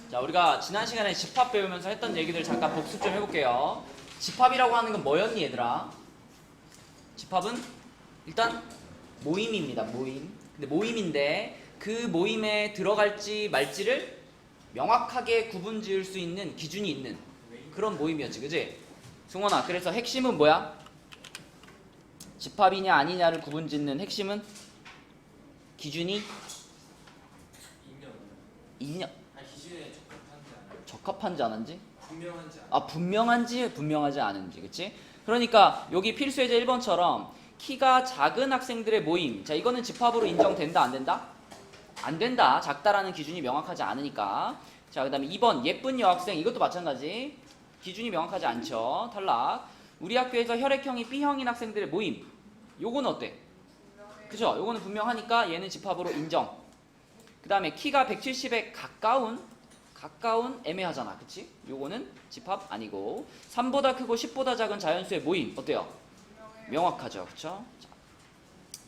자, 우리가 지난 시간에 집합 배우면서 했던 얘기들 잠깐 복습 좀 해볼게요. 집합이라고 하는 건 뭐였니, 얘들아? 집합은 일단 모임입니다. 모임. 근데 모임인데 그 모임에 들어갈지 말지를 명확하게 구분 지을 수 있는 기준이 있는 그런 모임이었지, 그지? 승원아, 그래서 핵심은 뭐야? 집합이냐 아니냐를 구분 짓는 핵심은 기준이 인연. 기준에 적합한지 않은지. 적합한지 않은지? 분명한지 않은지. 아, 분명한지 분명하지 않은지, 그치? 그러니까 여기 필수예제 1번처럼 키가 작은 학생들의 모임, 자, 이거는 집합으로 인정된다 안 된다? 안 된다. 작다라는 기준이 명확하지 않으니까. 자, 그 다음에 2번 예쁜 여학생, 이것도 마찬가지. 기준이 명확하지 않죠. 탈락. 우리 학교에서 혈액형이 B형인 학생들의 모임, 요거는 어때? 그죠? 요거는 분명하니까 얘는 집합으로 인정. 그 다음에 키가 170에 가까운 애매하잖아, 그치? 요거는 집합 아니고. 3보다 크고 10보다 작은 자연수의 모임 어때요? 명확하죠, 그쵸? 자,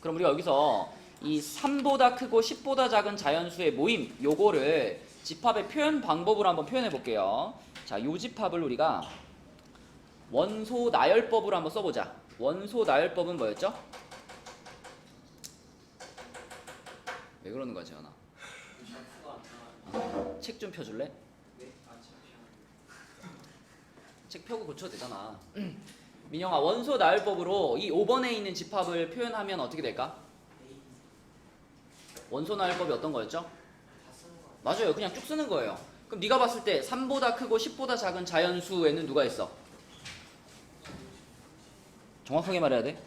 그럼 우리가 여기서 이 3보다 크고 10보다 작은 자연수의 모임, 요거를 집합의 표현 방법으로 한번 표현해 볼게요. 자, 요 집합을 우리가 원소 나열법으로 한번 써보자. 원소 나열법은 뭐였죠? 왜 그러는 거야, 재현아? 책 좀 펴줄래? 책 펴고 고쳐도 되잖아. 민영아, 원소 나열법으로 이 5번에 있는 집합을 표현하면 어떻게 될까? 원소 나열법이 어떤 거였죠? 맞아요. 그냥 쭉 쓰는 거예요. 그럼 네가 봤을 때 3보다 크고 10보다 작은 자연수에는 누가 있어? 정확하게 말해야 돼.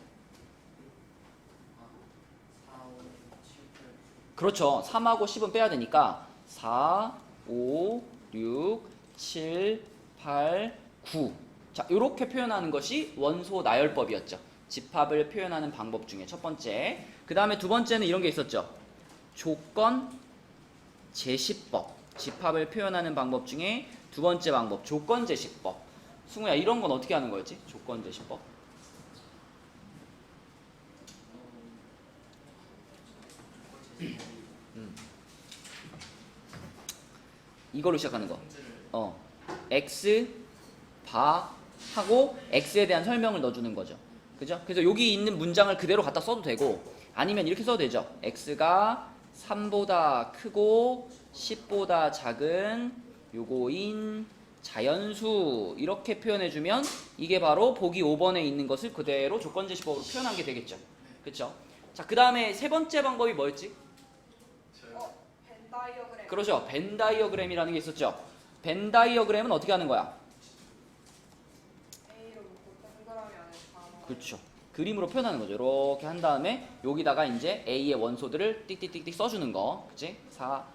그렇죠. 3하고 10은 빼야 되니까 4, 5, 6, 7, 8, 9. 자, 이렇게 표현하는 것이 원소 나열법이었죠. 집합을 표현하는 방법 중에 첫 번째. 그 다음에 두 번째는 이런 게 있었죠. 조건 제시법. 집합을 표현하는 방법 중에 두 번째 방법, 조건 제시법. 승우야, 이런 건 어떻게 하는 거였지? 조건 제시법. 이걸로 시작하는 거. x 바 하고 x에 대한 설명을 넣어주는 거죠. 그죠? 그래서 여기 있는 문장을 그대로 갖다 써도 되고, 아니면 이렇게 써도 되죠. x가 3보다 크고 10보다 작은 요거인 자연수, 이렇게 표현해주면 이게 바로 보기 5번에 있는 것을 그대로 조건제시법으로 표현한 게 되겠죠. 그쵸? 자, 그 다음에 세 번째 방법이 뭐였지? 벤 다이어그램. 그렇죠. 벤 다이어그램이라는 게 있었죠. 벤 다이어그램은 어떻게 하는 거야? A로 묶고 동그라미 안에 다. 그렇죠. 그림으로 표현하는 거죠. 이렇게 한 다음에 여기다가 이제 A의 원소들을 띡띡띡띡 써주는 거. 그치? 4,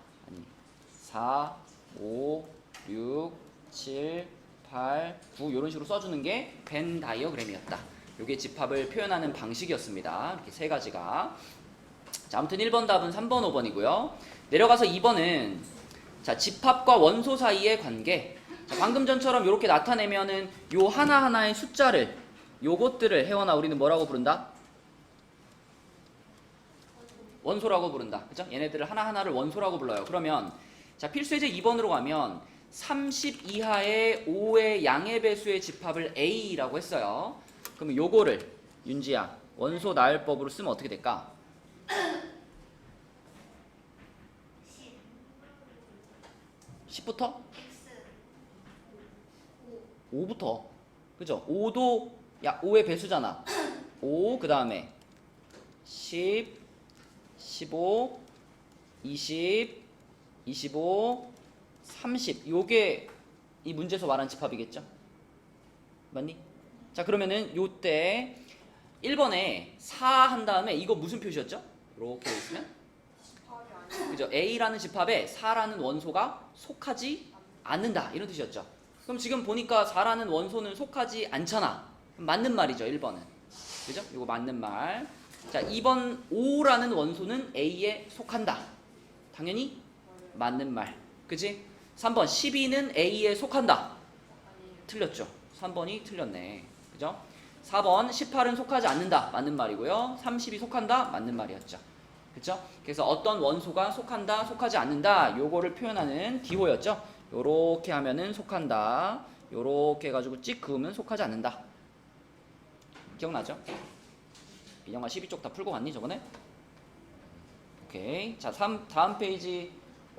5, 6, 7, 8, 9 이런 식으로 써주는 게 벤 다이어그램이었다. 이게 집합을 표현하는 방식이었습니다. 이렇게 세 가지가. 자, 아무튼 1번 답은 3번, 5번이고요. 내려가서 2번은 자, 집합과 원소 사이의 관계. 자, 방금 전처럼 이렇게 나타내면은 요 하나하나의 숫자를, 요것들을 혜원아 우리는 뭐라고 부른다? 원소라고 부른다. 그죠? 얘네들을 하나하나를 원소라고 불러요. 그러면 자, 필수예제 2번으로 가면 30 이하의 5의 양의 배수의 집합을 A라고 했어요. 그러면 요거를 윤지야 원소 나열법으로 쓰면 어떻게 될까? 10부터? 5부터. 그죠? 5도 야 5의 배수잖아. 5, 그 다음에 10, 15, 20, 25, 30. 요게 이 문제에서 말한 집합이겠죠? 맞니? 자, 그러면은 요때 1번에 4 한 다음에 이거 무슨 표시였죠? 이렇게 있으면? 집합이 아니야. 그죠? A라는 집합에 4라는 원소가 속하지 않는다. 이런 뜻이었죠. 그럼 지금 보니까 4라는 원소는 속하지 않잖아. 맞는 말이죠, 1번은. 그죠? 이거 맞는 말. 자, 2번 5라는 원소는 A에 속한다. 당연히 맞는 말. 그지? 3번 12는 A에 속한다. 아니에요. 틀렸죠. 3번이 틀렸네. 그죠? 4번 18은 속하지 않는다. 맞는 말이고요. 30이 속한다. 맞는 말이었죠. 그쵸? 그래서 어떤 원소가 속한다, 속하지 않는다, 요거를 표현하는 기호였죠. 요렇게 하면은 속한다. 요렇게 해가지고 찍 그으면 속하지 않는다. 기억나죠? 민영아 12쪽 다 풀고 갔니 저번에? 오케이. 자, 다음 페이지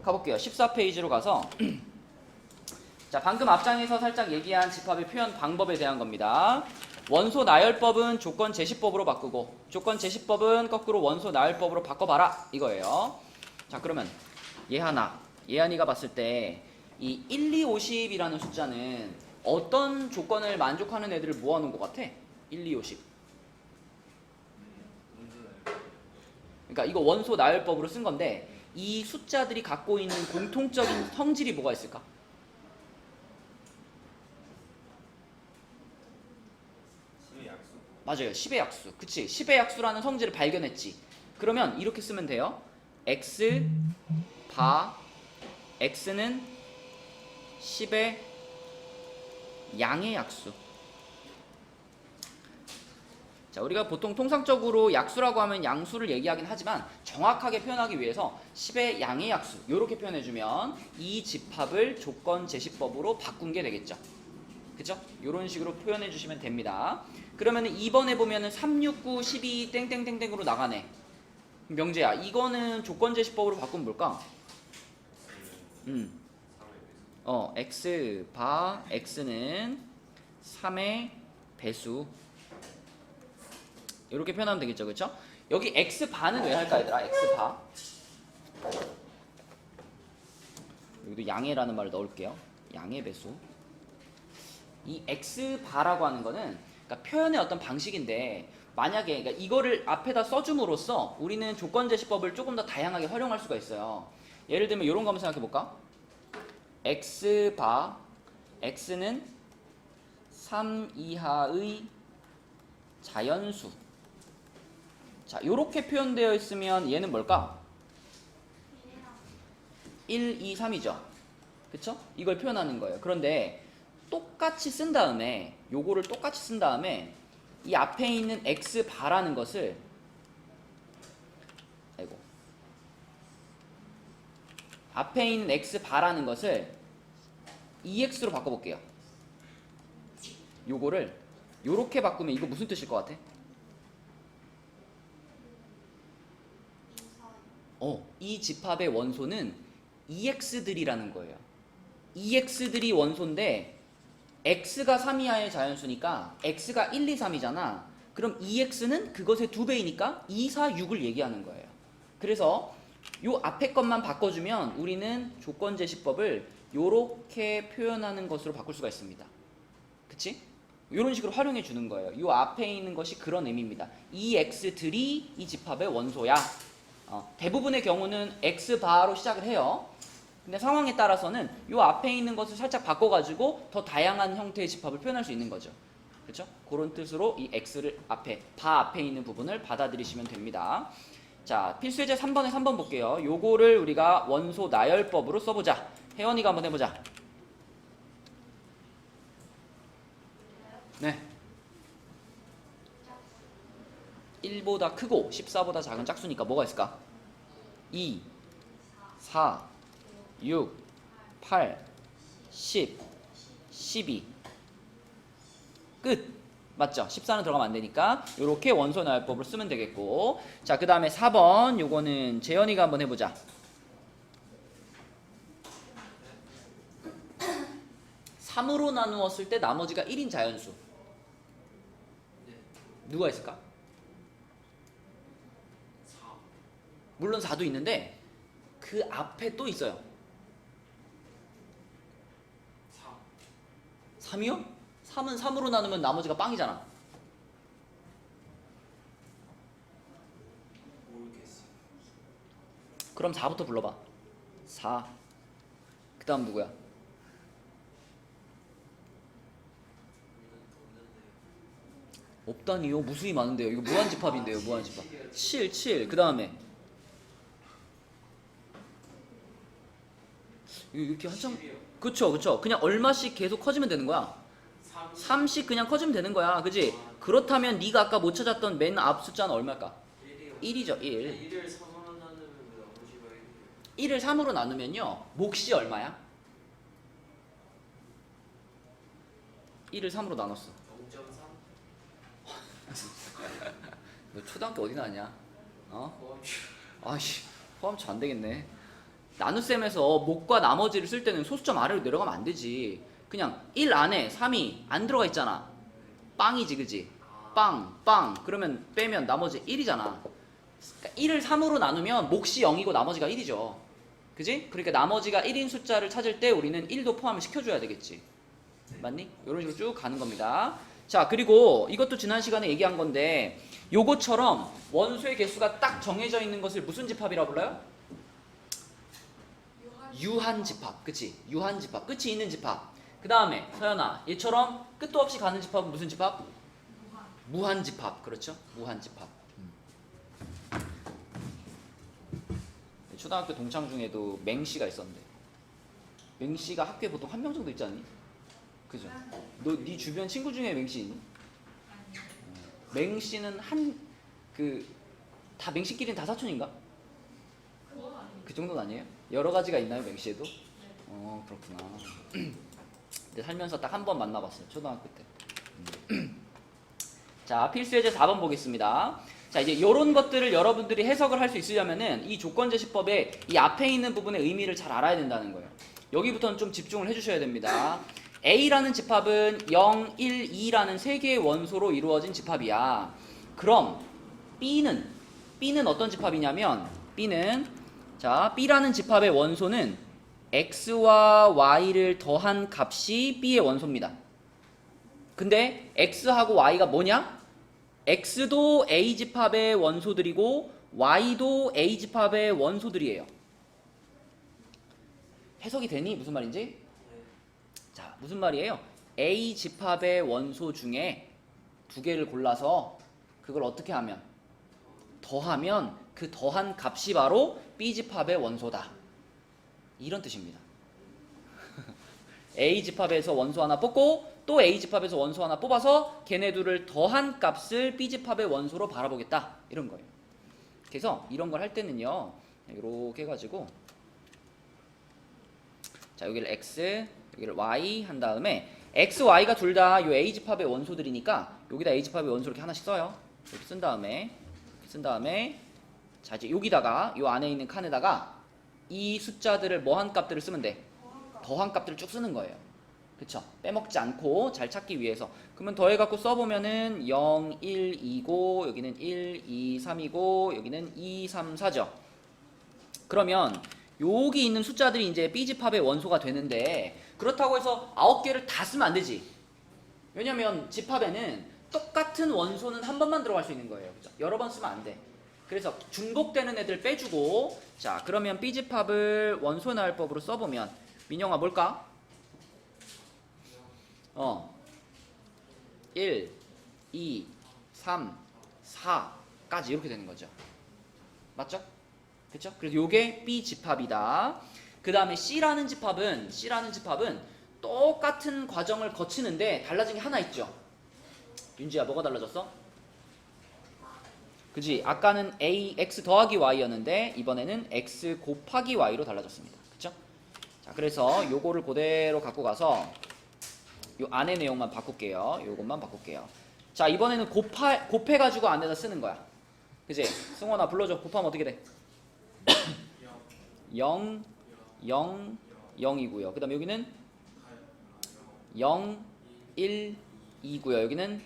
가볼게요. 14페이지로 가서 자, 방금 앞장에서 살짝 얘기한 집합의 표현 방법에 대한 겁니다. 원소 나열법은 조건 제시법으로 바꾸고 조건 제시법은 거꾸로 원소 나열법으로 바꿔봐라 이거예요. 자, 그러면 예하나, 예한이가 봤을 때 이 1, 2, 50이라는 숫자는 어떤 조건을 만족하는 애들을 모아놓은 것 같아? 1, 2, 50. 그러니까 이거 원소 나열법으로 쓴 건데 이 숫자들이 갖고 있는 공통적인 성질이 뭐가 있을까? 맞아요. 10의 약수. 그치? 10의 약수라는 성질을 발견했지. 그러면 이렇게 쓰면 돼요. x 바 x는 10의 양의 약수. 자, 우리가 보통 통상적으로 약수라고 하면 양수를 얘기하긴 하지만 정확하게 표현하기 위해서 10의 양의 약수 이렇게 표현해주면 이 집합을 조건 제시법으로 바꾼 게 되겠죠. 그죠? 이런 식으로 표현해 주시면 됩니다. 그러면은 2번에 보면은 3, 6, 9, 12 땡땡땡땡으로 나가네. 명재야, 이거는 조건 제시법으로 바꾸면 뭘까? x 바 x는 3의 배수. 이렇게 표현하면 되겠죠, 그렇죠? 여기 x 바는 왜 할까, 얘들아? x 바. 여기도 양해라는 말을 넣을게요. 양해 배수. 이 x 바라고 하는 거는 그러니까 표현의 어떤 방식인데 만약에 그러니까 이거를 앞에다 써줌으로써 우리는 조건 제시법을 조금 더 다양하게 활용할 수가 있어요. 예를 들면 이런 거 한번 생각해 볼까? x 바 x는 3 이하의 자연수. 자, 요렇게 표현되어 있으면 얘는 뭘까? 1, 2, 3이죠. 그쵸? 이걸 표현하는 거예요. 그런데 똑같이 쓴 다음에 요거를 똑같이 쓴 다음에 이 앞에 있는 x 바라는 것을 앞에 있는 x 바라는 것을 ex로 바꿔볼게요. 요거를 요렇게 바꾸면 이거 무슨 뜻일 것 같아? 이 집합의 원소는 ex들이라는 거예요. ex들이 원소인데 x가 3 이하의 자연수니까 x가 1, 2, 3이잖아. 그럼 ex는 그것의 2배이니까 2, 4, 6을 얘기하는 거예요. 그래서 요 앞에 것만 바꿔주면 우리는 조건 제시법을 요렇게 표현하는 것으로 바꿀 수가 있습니다. 그치? 요런 식으로 활용해 주는 거예요. 요 앞에 있는 것이 그런 의미입니다. 이 x들이 이 집합의 원소야. 대부분의 경우는 x 바로 시작을 해요. 근데 상황에 따라서는 요 앞에 있는 것을 살짝 바꿔가지고 더 다양한 형태의 집합을 표현할 수 있는 거죠. 그렇죠? 그런 뜻으로 이 x를 바 앞에 있는 부분을 받아들이시면 됩니다. 자, 필수예제 3번에 3번 볼게요. 요거를 우리가 원소 나열법으로 써보자. 혜원이가 한번 해보자. 네. 1보다 크고 14보다 작은 짝수니까 뭐가 있을까? 2, 4, 6, 8, 10, 12 끝! 맞죠? 14는 들어가면 안 되니까 이렇게 원소 나열법을 쓰면 되겠고, 자, 그 다음에 4번 요거는 재현이가 한번 해보자. 3으로 나누었을 때 나머지가 1인 자연수 누가 있을까? 물론 4도 있는데 그 앞에 또 있어요. 3이요? 3은 3으로 나누면 나머지가 빵이잖아. 모르겠어. 그럼 4부터 불러봐. 4. 그 다음 누구야? 없다니요? 무수히 많은데요. 이거 무한집합인데요. 무한집합. 7, 7. 그 다음에 이렇게 한참. 그쵸, 그쵸. 그냥 얼마씩 계속 커지면 되는 거야. 3씩 그냥 커지면 되는 거야. 그지? 그렇다면 네가 아까 못 찾았던 맨 앞 숫자는 얼마일까? 1이죠. 1. 1을 3으로 나누면 나머지가 1이에요. 1을 3으로 나누면요. 몫이 얼마야? 1을 3으로 나눴어. 0.3 너 초등학교 어디 나왔냐? 어? 아이씨, 포함치 안 되겠네. 나눗셈에서 목과 나머지를 쓸 때는 소수점 아래로 내려가면 안 되지. 그냥 1 안에 3이 안 들어가 있잖아. 빵이지, 그지? 빵, 빵. 그러면 빼면 나머지 1이잖아. 그러니까 1을 3으로 나누면 몫이 0이고 나머지가 1이죠. 그지? 그러니까 나머지가 1인 숫자를 찾을 때 우리는 1도 포함을 시켜줘야 되겠지. 맞니? 이런 식으로 쭉 가는 겁니다. 자, 그리고 이것도 지난 시간에 얘기한 건데 요것처럼 원소의 개수가 딱 정해져 있는 것을 무슨 집합이라고 불러요? 유한집합. 그치? 유한집합. 끝이 있는 집합. 그 다음에 서연아, 얘처럼 끝도 없이 가는 집합은 무슨 집합? 무한집합. 그렇죠? 무한집합. 초등학교 동창 중에도 맹씨가 있었는데 맹씨가 학교에 보통 한 명 정도 있지 않니? 그죠? 너 네 주변 친구 중에 맹씨 있니? 맹씨는 다 맹씨끼리는 다 사촌인가? 그 정도는 아니에요? 여러 가지가 있나요, 맹씨에도? 그렇구나. 근데 살면서 딱 한 번 만나봤어요, 초등학교 때. 자, 필수예제 4번 보겠습니다. 자, 이제 이런 것들을 여러분들이 해석을 할 수 있으려면은 이 조건제시법의 이 앞에 있는 부분의 의미를 잘 알아야 된다는 거예요. 여기부터는 좀 집중을 해주셔야 됩니다. A라는 집합은 0, 1, 2라는 세 개의 원소로 이루어진 집합이야. 그럼 B는 어떤 집합이냐면 B라는 집합의 원소는 X와 Y를 더한 값이 B의 원소입니다. 근데 X하고 Y가 뭐냐? X도 A집합의 원소들이고 Y도 A집합의 원소들이에요. 해석이 되니? 무슨 말인지? 자, 무슨 말이에요? A집합의 원소 중에 두 개를 골라서 그걸 어떻게 하면? 더하면 그 더한 값이 바로 B집합의 원소다. 이런 뜻입니다. A집합에서 원소 하나 뽑고 또 A집합에서 원소 하나 뽑아서 걔네 둘을 더한 값을 B집합의 원소로 바라보겠다. 이런 거예요. 그래서 이런 걸 할 때는요. 이렇게 해가지고 자, 여기를 X, 여기를 Y 한 다음에 X, Y가 둘 다 이 A집합의 원소들이니까 여기다 A집합의 원소 이렇게 하나씩 써요. 이렇게 쓴 다음에 자, 이제 여기다가 이 안에 있는 칸에다가 이 숫자들을 뭐한 값들을 쓰면 돼? 더한 값들을 쭉 쓰는 거예요. 그쵸? 빼먹지 않고 잘 찾기 위해서. 그러면 더해갖고 써보면은 0, 1, 2고 여기는 1, 2, 3이고 여기는 2, 3, 4죠. 그러면 여기 있는 숫자들이 이제 B집합의 원소가 되는데 그렇다고 해서 9개를 다 쓰면 안 되지. 왜냐면 집합에는 똑같은 원소는 한 번만 들어갈 수 있는 거예요. 그죠? 여러 번 쓰면 안 돼. 그래서 중복되는 애들 빼주고 자, 그러면 B집합을 원소 나열법으로 써보면 민영아 뭘까? 1, 2, 3, 4까지 이렇게 되는 거죠. 맞죠? 그쵸? 그래서 요게 B집합이다. 그 다음에 C라는 집합은 똑같은 과정을 거치는데 달라진 게 하나 있죠. 윤지야, 뭐가 달라졌어? 그지? 아까는 X 더하기 Y였는데 이번에는 X 곱하기 Y로 달라졌습니다. 그쵸? 자, 그래서 요거를 그대로 갖고 가서 요 안에 내용만 바꿀게요. 요것만 바꿀게요. 자, 이번에는 곱해가지고 안에다 쓰는 거야. 그지? 승원아 불러줘. 곱하면 어떻게 돼? 0, 0, 0이고요. 그 다음에 여기는 0, 1, 2고요. 여기는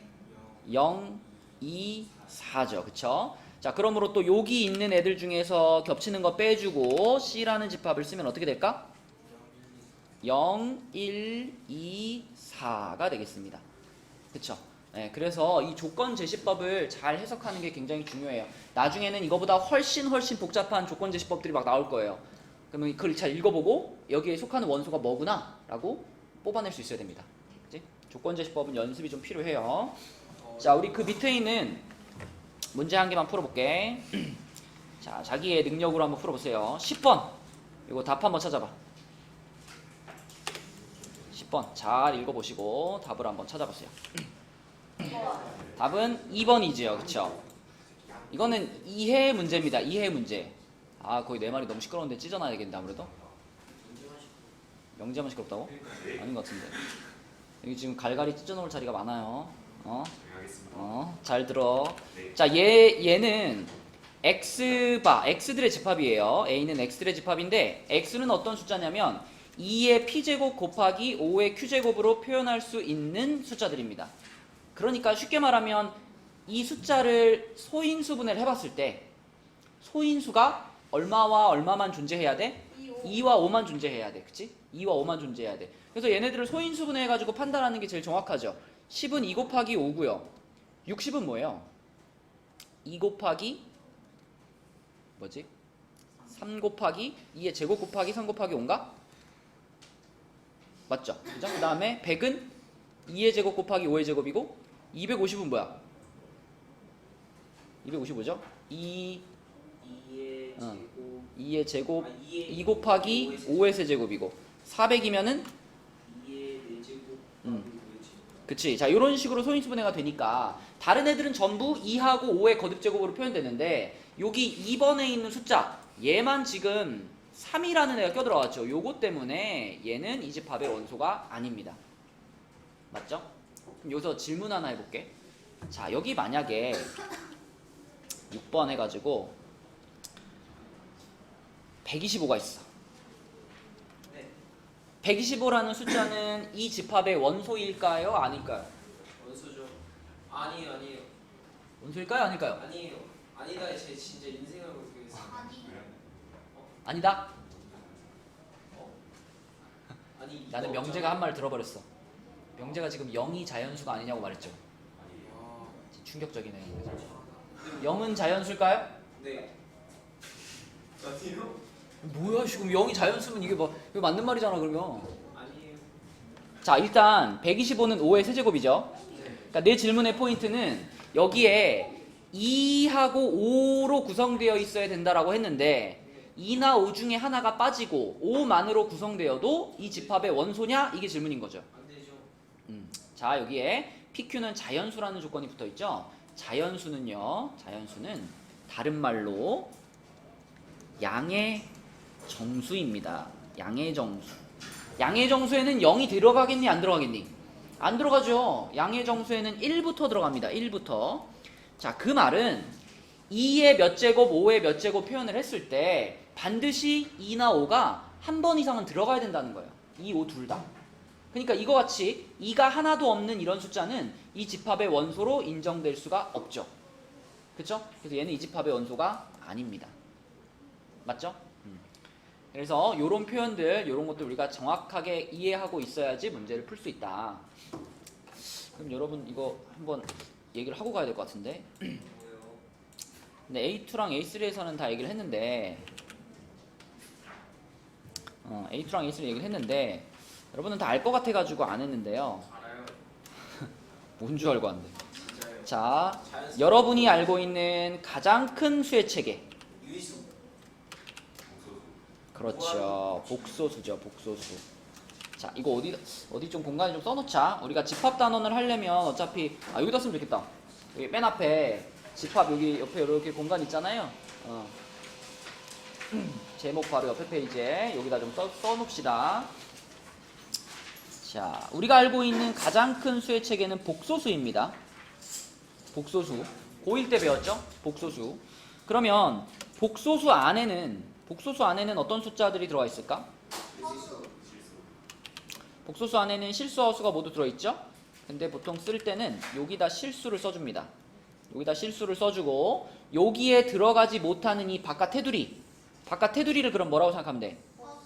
0, 2, 4죠. 그쵸? 자, 그러므로 또 여기 있는 애들 중에서 겹치는 거 빼주고 C라는 집합을 쓰면 어떻게 될까? 0, 1, 2, 4가 되겠습니다. 그쵸? 네, 그래서 이 조건 제시법을 잘 해석하는 게 굉장히 중요해요. 나중에는 이거보다 훨씬 복잡한 조건 제시법들이 막 나올 거예요. 그러면 그걸 잘 읽어보고 여기에 속하는 원소가 뭐구나 라고 뽑아낼 수 있어야 됩니다. 그치? 조건 제시법은 연습이 좀 필요해요. 자, 우리 그 밑에 있는 문제 한 개만 풀어볼게. 자, 자기의 능력으로 한번 풀어보세요. 10번 이거 답 한번 찾아봐. 10번 잘 읽어보시고 답을 한번 찾아보세요. 답은 2번이지요. 그쵸? 이거는 이해 문제입니다. 이해 문제. 아, 거의 내 말이 너무 시끄러운데 찢어놔야겠는데 아무래도? 명제만 시끄럽다고? 아닌 것 같은데. 여기 지금 갈갈이 찢어놓을 자리가 많아요. 하겠습니다. 잘 들어. 네. 자, 얘는 x바, x들의 집합이에요. a는 x들의 집합인데 x는 어떤 숫자냐면 2의 p제곱 곱하기 5의 q제곱으로 표현할 수 있는 숫자들입니다. 그러니까 쉽게 말하면 이 숫자를 소인수분해를 해봤을 때 소인수가 얼마와 얼마만 존재해야 돼? 2와 5만 존재해야 돼. 그치? 2와 5만 존재해야 돼. 그래서 얘네들을 소인수분해 해가지고 판단하는 게 제일 정확하죠. 10은 2 곱하기 5고요. 60은 뭐예요? 2 곱하기 뭐지? 3 곱하기 2의 제곱 곱하기 3 곱하기 5인가? 맞죠? 그죠? 그 다음에 100은 2의 제곱 곱하기 5의 제곱이고 250은 뭐야? 255죠? 2의 제곱 2 곱하기 5의 세제곱이고 400이면은 그치. 자, 이런 식으로 소인수분해가 되니까 다른 애들은 전부 2하고 5의 거듭제곱으로 표현되는데 여기 2번에 있는 숫자 얘만 지금 3이라는 애가 껴들어왔죠. 요거 때문에 얘는 이 집합의 원소가 아닙니다. 맞죠? 그럼 여기서 질문 하나 해볼게. 자, 여기 만약에 6번 해가지고 125가 있어. 125라는 숫자는 이 집합의 원소일까요? 아닐까요? 원수죠. 아니에요. 원소일까요? 아닐까요? 아니에요. 아니다. 제 진짜 인생을 모르겠어요. 아니다? 아니 나는 명재가 한 말 들어버렸어. 명재가 지금 0이 자연수가 아니냐고 말했죠. 충격적이네. 0은 자연수일까요? 네. 아니요. 뭐야 지금 0이 자연수면 이게 뭐 이거 맞는 말이잖아 그러면. 아니에요. 자, 일단 125는 5의 세제곱이죠. 그러니까 내 질문의 포인트는 여기에 2하고 5로 구성되어 있어야 된다라고 했는데 2나 5 중에 하나가 빠지고 5만으로 구성되어도 이 집합의 원소냐? 이게 질문인 거죠. 안 되죠. 자, 여기에 PQ는 자연수라는 조건이 붙어 있죠. 자연수는요. 자연수는 다른 말로 양의 정수입니다. 양의 정수. 양의 정수에는 0이 들어가겠니? 안 들어가겠니? 안 들어가죠. 양의 정수에는 1부터 들어갑니다. 1부터. 자, 그 말은 2의 몇 제곱, 5의 몇 제곱 표현을 했을 때 반드시 2나 5가 한 번 이상은 들어가야 된다는 거예요. 2, 5 둘 다. 그러니까 이거 같이 2가 하나도 없는 이런 숫자는 이 집합의 원소로 인정될 수가 없죠. 그쵸? 그래서 얘는 이 집합의 원소가 아닙니다. 맞죠? 그래서 요런 표현들, 요런 것들 우리가 정확하게 이해하고 있어야지 문제를 풀 수 있다. 그럼 여러분 이거 한번 얘기를 하고 가야 될 것 같은데. 뭐요? 근데 A2랑 A3에서는 다 얘기를 했는데 A2랑 A3 얘기를 했는데 여러분은 다 알 것 같아가지고 안 했는데요. 알아요. 뭔 줄 알고 안 돼. 진짜요. 자, 자연수. 여러분이 알고 있는 가장 큰 수의 체계. 유의수. 그렇죠. 복소수죠. 복소수. 자, 이거 어디 좀 공간에 좀 써놓자. 우리가 집합 단원을 하려면 어차피 여기다 쓰면 좋겠다. 여기 맨 앞에 집합 여기 옆에 이렇게 공간 있잖아요. 제목 바로 옆에 페이지에 여기다 좀 써놓읍시다. 자, 우리가 알고 있는 가장 큰 수의 체계는 복소수입니다. 복소수. 고1 때 배웠죠? 복소수. 그러면 복소수 안에는 어떤 숫자들이 들어가 있을까? 복소수 안에는 실수, 허수가 모두 들어있죠? 근데 보통 쓸 때는 여기다 실수를 써줍니다. 여기다 실수를 써주고 여기에 들어가지 못하는 이 바깥 테두리를 그럼 뭐라고 생각하면 돼?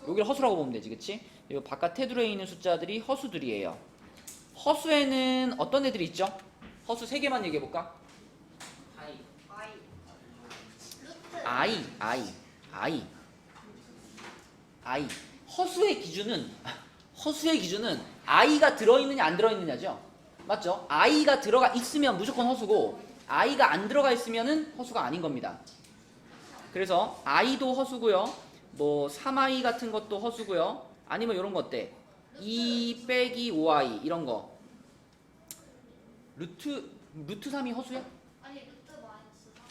여기를 허수라고 보면 되지, 그치? 이 바깥 테두리에 있는 숫자들이 허수들이에요. 허수에는 어떤 애들이 있죠? 허수 3개만 얘기해볼까? I. 허수의 기준은 I가 들어있느냐 안 들어있느냐죠? 맞죠? I가 들어가 있으면 무조건 허수고 I가 안 들어가 있으면은 허수가 아닌 겁니다. 그래서 I도 허수고요. 뭐 3I 같은 것도 허수고요. 아니면 이런 거 어때? 2 빼기 5I 이런 거. 루트 3이 허수야? 아니 루트 마이너스 3.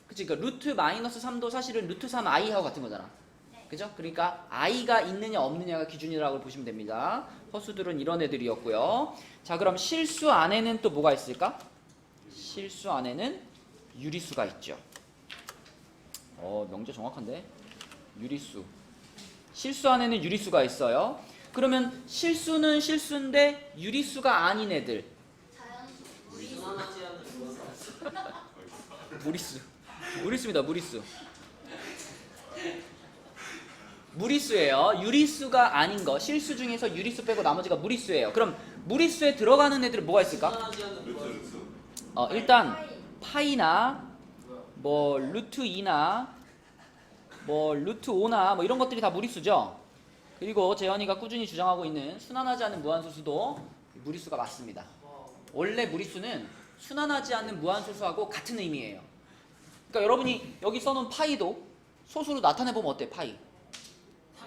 그치? 그러니까 루트 마이너스 3도 사실은 루트 3I하고 같은 거잖아. 네. 그죠? 그러니까 i가 있느냐 없느냐가 기준이라고 보시면 됩니다. 허수들은 이런 애들이었고요. 자, 그럼 실수 안에는 또 뭐가 있을까? 실수 안에는 유리수가 있죠. 명제 정확한데? 유리수. 실수 안에는 유리수가 있어요. 그러면 실수는 실수인데 유리수가 아닌 애들. 순환하지 않는 무한소수. 무리수. 무리수입니다. 무리수. 무리수예요. 유리수가 아닌 거. 실수 중에서 유리수 빼고 나머지가 무리수예요. 그럼 무리수에 들어가는 애들은 뭐가 있을까? 순환하지 않는 무한소수. 일단 파이나 뭐 루트 2나 뭐 루트 5나 뭐 이런 것들이 다 무리수죠. 그리고 재현이가 꾸준히 주장하고 있는 순환하지 않는 무한소수도 무리수가 맞습니다. 원래 무리수는 순환하지 않는 무한소수하고 같은 의미예요. 그러니까 여러분이 여기 써놓은 파이도 소수로 나타내보면 어때? 파이.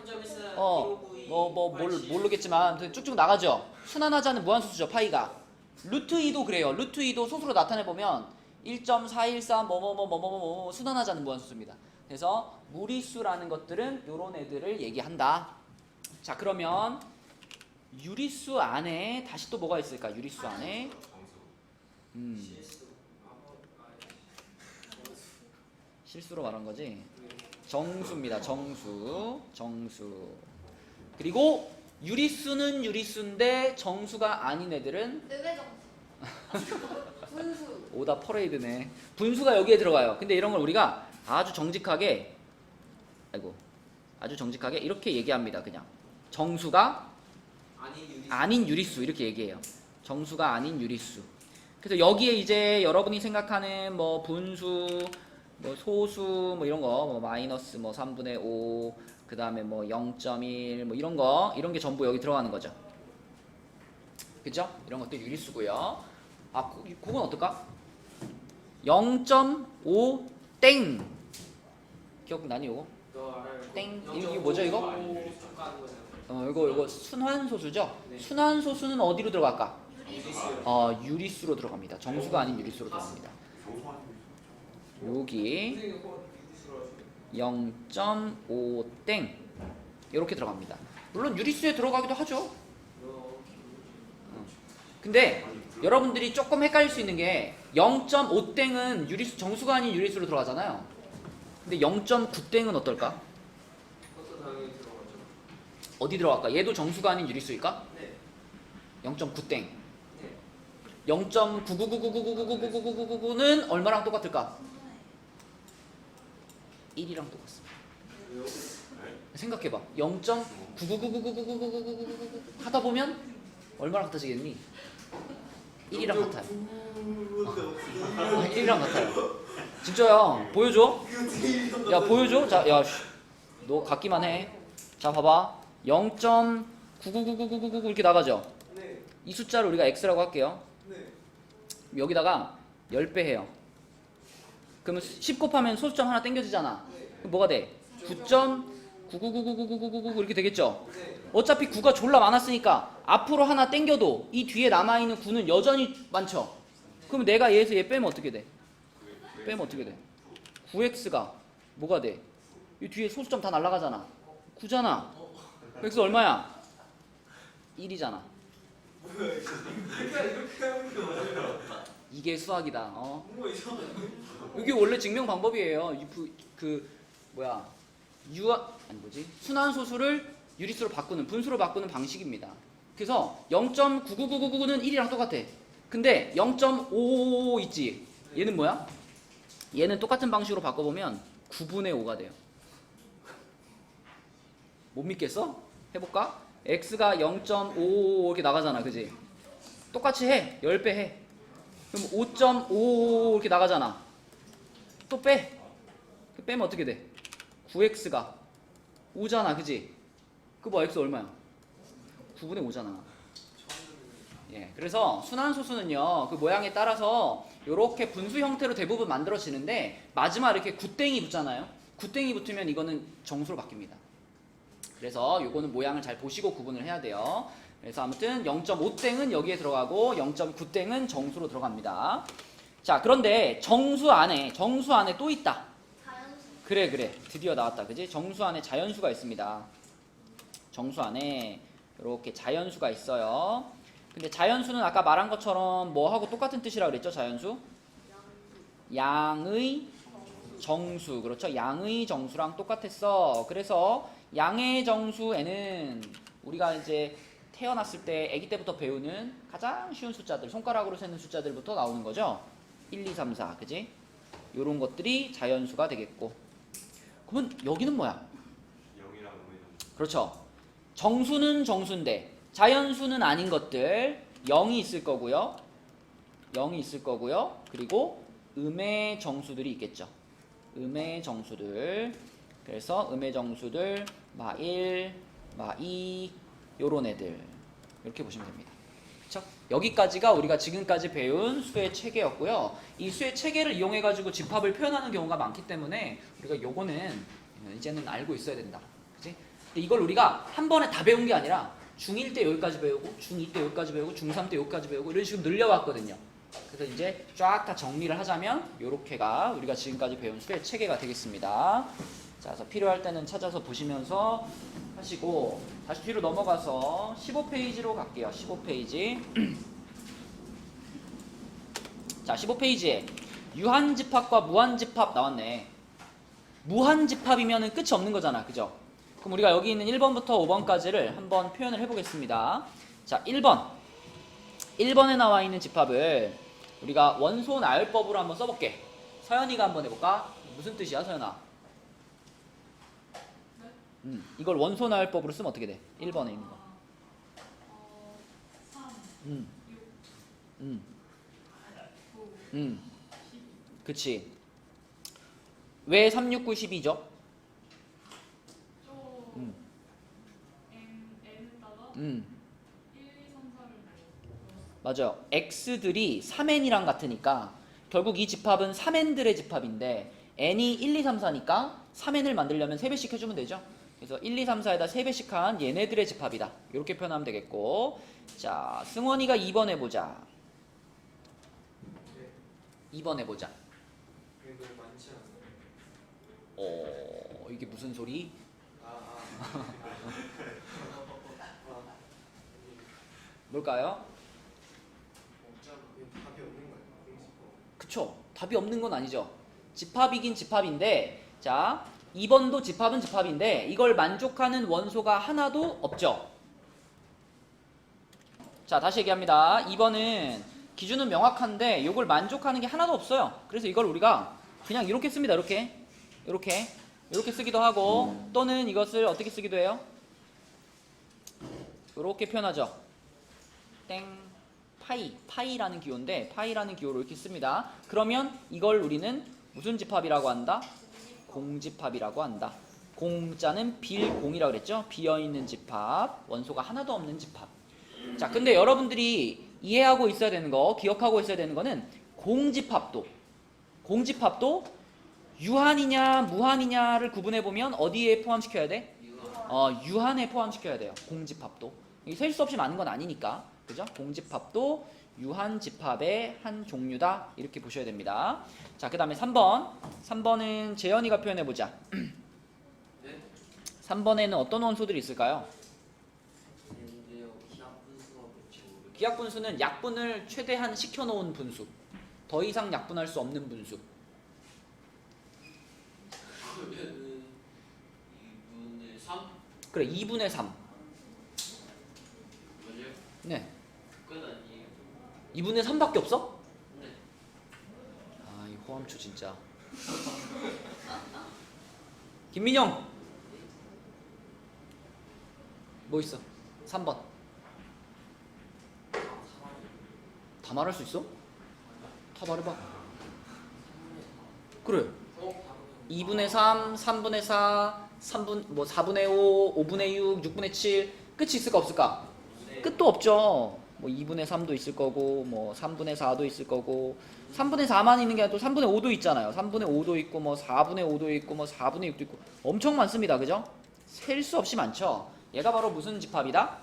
3.14 모르겠지만 쭉쭉 나가죠. 순환하지 않는 무한소수죠. 파이가. 루트 2도 그래요. 루트 2도 소수로 나타내보면 1.413 뭐뭐뭐뭐뭐뭐 순환하지 않는 무한소수입니다. 그래서 무리수라는 것들은 이런 애들을 얘기한다. 자, 그러면 유리수 안에 다시 또 뭐가 있을까? 유리수 안에 실수. 실수로 말한 거지. 정수입니다. 정수. 그리고 유리수는 유리수인데 정수가 아닌 애들은 분수. 오다 퍼레이드네. 분수가 여기에 들어가요. 근데 이런 걸 우리가 아주 정직하게 이렇게 얘기합니다. 그냥 정수가 아닌 유리수 이렇게 얘기해요. 정수가 아닌 유리수. 그래서 여기에 이제 여러분이 생각하는 뭐 분수, 뭐 소수, 뭐 이런 거, 뭐 마이너스 뭐 3분의 5, 그 다음에 뭐 0.1, 뭐 이런 게 전부 여기 들어가는 거죠. 그죠? 이런 것도 유리수고요. 그건 어떨까? 0.5 땡. 기억나니 이거? 너 알아요? 땡. 이거 뭐죠 이거? 가는 거잖아. 이거 순환소수죠? 네. 순환소수는 어디로 들어갈까? 유리수요. 유리수로 들어갑니다. 정수가 아닌 유리수로 들어갑니다. 여기 선생님 그거 유리수로 하시네. 0.5 땡. 이렇게 들어갑니다. 물론 유리수에 들어가기도 하죠. 근데 여러분들이 조금 헷갈릴 수 있는 게 0.5 땡은 유리수 정수가 아닌 유리수로 들어가잖아요. 근데 0.9 땡은 어떨까? 그것도 당연히 들어가죠. 어디 들어갈까? 얘도 정수가 아닌 유리수일까? 네. 0.9 땡. 네. 0.9999999999999는 얼마랑 똑같을까? 1이랑 똑같습니다. 왜요? 생각해봐. 0.99999999999 하다 보면 얼마랑 같아지겠니? 1이랑 같아요. 1이랑 같아요. 진짜야. 보여줘. 야, 보여줘. 자, 야, 너 갖기만 해. 자, 봐봐. 0.9999999 이렇게 나가죠. 네. 이 숫자를 우리가 x라고 할게요. 네. 여기다가 10배 해요. 그러면 10 곱하면 소수점 하나 땡겨지잖아. 그럼 뭐가 돼? 9.999999999 이렇게 되겠죠? 네. 어차피 9가 졸라 많았으니까 앞으로 하나 땡겨도 이 뒤에 남아있는 9는 여전히 많죠? 그럼 내가 얘에서 얘 빼면 어떻게 돼? 9x가 뭐가 돼? 이 뒤에 소수점 다 날아가잖아. 9잖아. x 얼마야? 1이잖아. 이렇게 하는 게 맞아요. 이게 수학이다. 뭔가 이상해. 이게 원래 증명 방법이에요. 순환소수를 유리수로 바꾸는, 분수로 바꾸는 방식입니다. 그래서 0.99999는 1이랑 똑같아. 근데 0.5 있지? 얘는 뭐야? 얘는 똑같은 방식으로 바꿔보면 9분의 5가 돼요. 못 믿겠어? 해볼까? x가 0.5 이렇게 나가잖아. 그지? 똑같이 해. 10배 해. 그럼 5.5 이렇게 나가잖아. 또 빼. 빼면 어떻게 돼? 9x가 5잖아. 그지? 그 뭐 x 얼마야? 9분의 5잖아. 예. 그래서 순환소수는요. 그 모양에 따라서 이렇게 분수 형태로 대부분 만들어지는데 마지막에 이렇게 굿땡이 붙잖아요. 굿땡이 붙으면 이거는 정수로 바뀝니다. 그래서 이거는 모양을 잘 보시고 구분을 해야 돼요. 그래서 아무튼 0.5땡은 여기에 들어가고 0.9땡은 정수로 들어갑니다. 자, 그런데 정수 안에 또 있다. 그래 드디어 나왔다 그지? 정수 안에 자연수가 있습니다. 정수 안에 이렇게 자연수가 있어요. 근데 자연수는 아까 말한 것처럼 뭐하고 똑같은 뜻이라 그랬죠? 자연수? 양의 정수. 그렇죠? 양의 정수랑 똑같았어. 그래서 양의 정수에는 우리가 이제 태어났을 때 아기 때부터 배우는 가장 쉬운 숫자들, 손가락으로 세는 숫자들부터 나오는 거죠. 1, 2, 3, 4 그지? 요런 것들이 자연수가 되겠고. 그러면 여기는 뭐야? 0이랑 5의 그렇죠. 정수는 정수인데 자연수는 아닌 것들 0이 있을 거고요. 0이 있을 거고요. 그리고 음의 정수들이 있겠죠. 음의 정수들. 그래서 음의 정수들 마1, 마2 요런 애들 이렇게 보시면 됩니다. 그렇죠? 여기까지가 우리가 지금까지 배운 수의 체계였고요. 이 수의 체계를 이용해 가지고 집합을 표현하는 경우가 많기 때문에 우리가 요거는 이제는 알고 있어야 된다. 그치? 근데 이걸 우리가 한 번에 다 배운 게 아니라 중1 때 여기까지 배우고 중2 때 여기까지 배우고 중3 때 여기까지 배우고 이런 식으로 늘려왔거든요. 그래서 이제 쫙 다 정리를 하자면 요렇게가 우리가 지금까지 배운 수의 체계가 되겠습니다. 자, 그래서 필요할 때는 찾아서 보시면서 하시고 다시 뒤로 넘어가서 15페이지로 갈게요. 15페이지. 자, 15페이지에 유한집합과 무한집합 나왔네. 무한집합이면은 끝이 없는 거잖아. 그죠? 그럼 우리가 여기 있는 1번부터 5번까지를 한번 표현을 해보겠습니다. 자, 1번. 1번에 나와 있는 집합을 우리가 원소 나열법으로 한번 써볼게. 서연이가 한번 해볼까? 무슨 뜻이야, 서연아? 이걸 원소 나열법으로 쓰면 어떻게 돼? 1번에 있는 거. 3, 음. 6, 9, 그치. 왜 3, 6, 9, 10이죠? 또 음. N에다가 1, 2, 3, 4를 맞아요. x들이 3n이랑 같으니까 결국 이 집합은 3n들의 집합인데 n이 1, 2, 3, 4니까 3n을 만들려면 3배씩 해주면 되죠. 그래서 1, 2, 3, 4에다 3배씩 한 얘네들의 집합이다. 이렇게 표현하면 되겠고. 자, 승원이가 2번 해보자. 2번 해보자. 이거 많지 않아요? 이게 무슨 소리? 뭘까요? 답이 없는 거예요. 그쵸. 답이 없는 건 아니죠. 집합이긴 집합인데, 자, 2번도 집합은 집합인데 이걸 만족하는 원소가 하나도 없죠. 자, 다시 얘기합니다. 2번은 기준은 명확한데 이걸 만족하는 게 하나도 없어요. 그래서 이걸 우리가 그냥 이렇게 씁니다. 이렇게 쓰기도 하고, 또는 이것을 어떻게 쓰기도 해요? 이렇게 표현하죠. 땡 파이라는 기호인데 파이라는 기호로 이렇게 씁니다. 그러면 이걸 우리는 무슨 집합이라고 한다? 공집합이라고 한다. 공자는 빌공이라고 그랬죠. 비어있는 집합, 원소가 하나도 없는 집합. 자, 근데 여러분들이 이해하고 있어야 되는 거, 기억하고 있어야 되는 거는 공집합도 유한이냐 무한이냐를 구분해 보면 어디에 포함시켜야 돼? 유한에 포함시켜야 돼요. 공집합도. 이게 셀 수 없이 많은 건 아니니까. 그죠? 공집합도 유한 집합의 한 종류다. 이렇게 보셔야 됩니다. 자, 그 다음에 3번. 3번은 재현이가 표현해 보자. 3번에는 어떤 원소들이 있을까요? 기하분수는 약분을 최대한 시켜놓은 분수. 더 이상 약분할 수 없는 분수. 그러면은 2분의 3? 그래, 2분의 3. 맞아요? 네. 끝 아니에요? 2분의 3밖에 없어? 네. 아, 이 호암초 진짜. 김민영. 뭐 있어? 3번. 다 말할 수 있어? 다 말해봐. 그래. 2분의 3, 3분의 4, 4분의 5, 5분의 6, 6분의 7 끝이 있을까 없을까? 끝도 없죠. 뭐 2분의 3도 있을 거고 뭐 3분의 4도 있을 거고 3분의 4만 있는 게 아니라 또 3분의 5도 있잖아요. 3분의 5도 있고 뭐 4분의 5도 있고 뭐 4분의 6도 있고 엄청 많습니다. 그죠? 셀 수 없이 많죠. 얘가 바로 무슨 집합이다?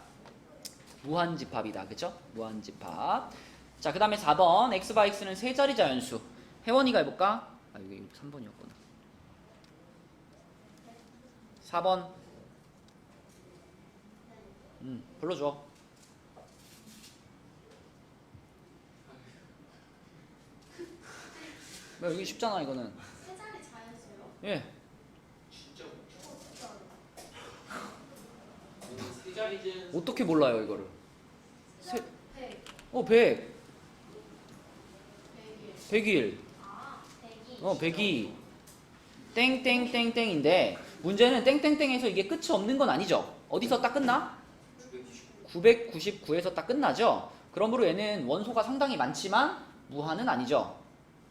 무한집합이다. 그죠? 무한집합. 자, 그 다음에 4번 x 바 x는 세 자리 자연수. 혜원이가 해볼까? 아, 이게 3번이었구나. 4번. 불러줘. 이게 쉽잖아 이거는. 세 자리 자연수요? 예. 진짜 진짜 세 자리는 어떻게 몰라요 이거를? 세, 100, 100, 100일 100일, 아 100이 102, 땡땡땡땡인데 문제는 땡땡땡에서 이게 끝이 없는 건 아니죠. 어디서 딱 끝나? 999에서 딱 끝나죠. 그러므로 얘는 원소가 상당히 많지만 무한은 아니죠.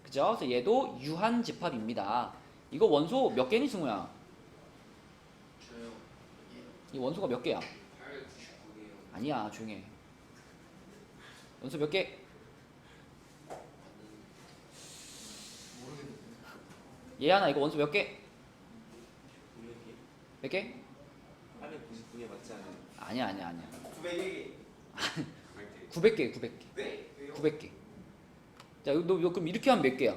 그죠? 그래서 얘도 유한 집합입니다. 이거 원소 몇 개니 승우야? 저요. 이 원소가 몇 개야? 899개요. 아니야, 조용히 해. 원소 몇 개? 얘 하나 이거 원소 몇 개? 900개? 몇 개? 899개 맞지 않아요? 아니야. 900개. 900개, 900개. 네? 왜요? 900개. 자, 너 그럼 이렇게 하면 몇 개야?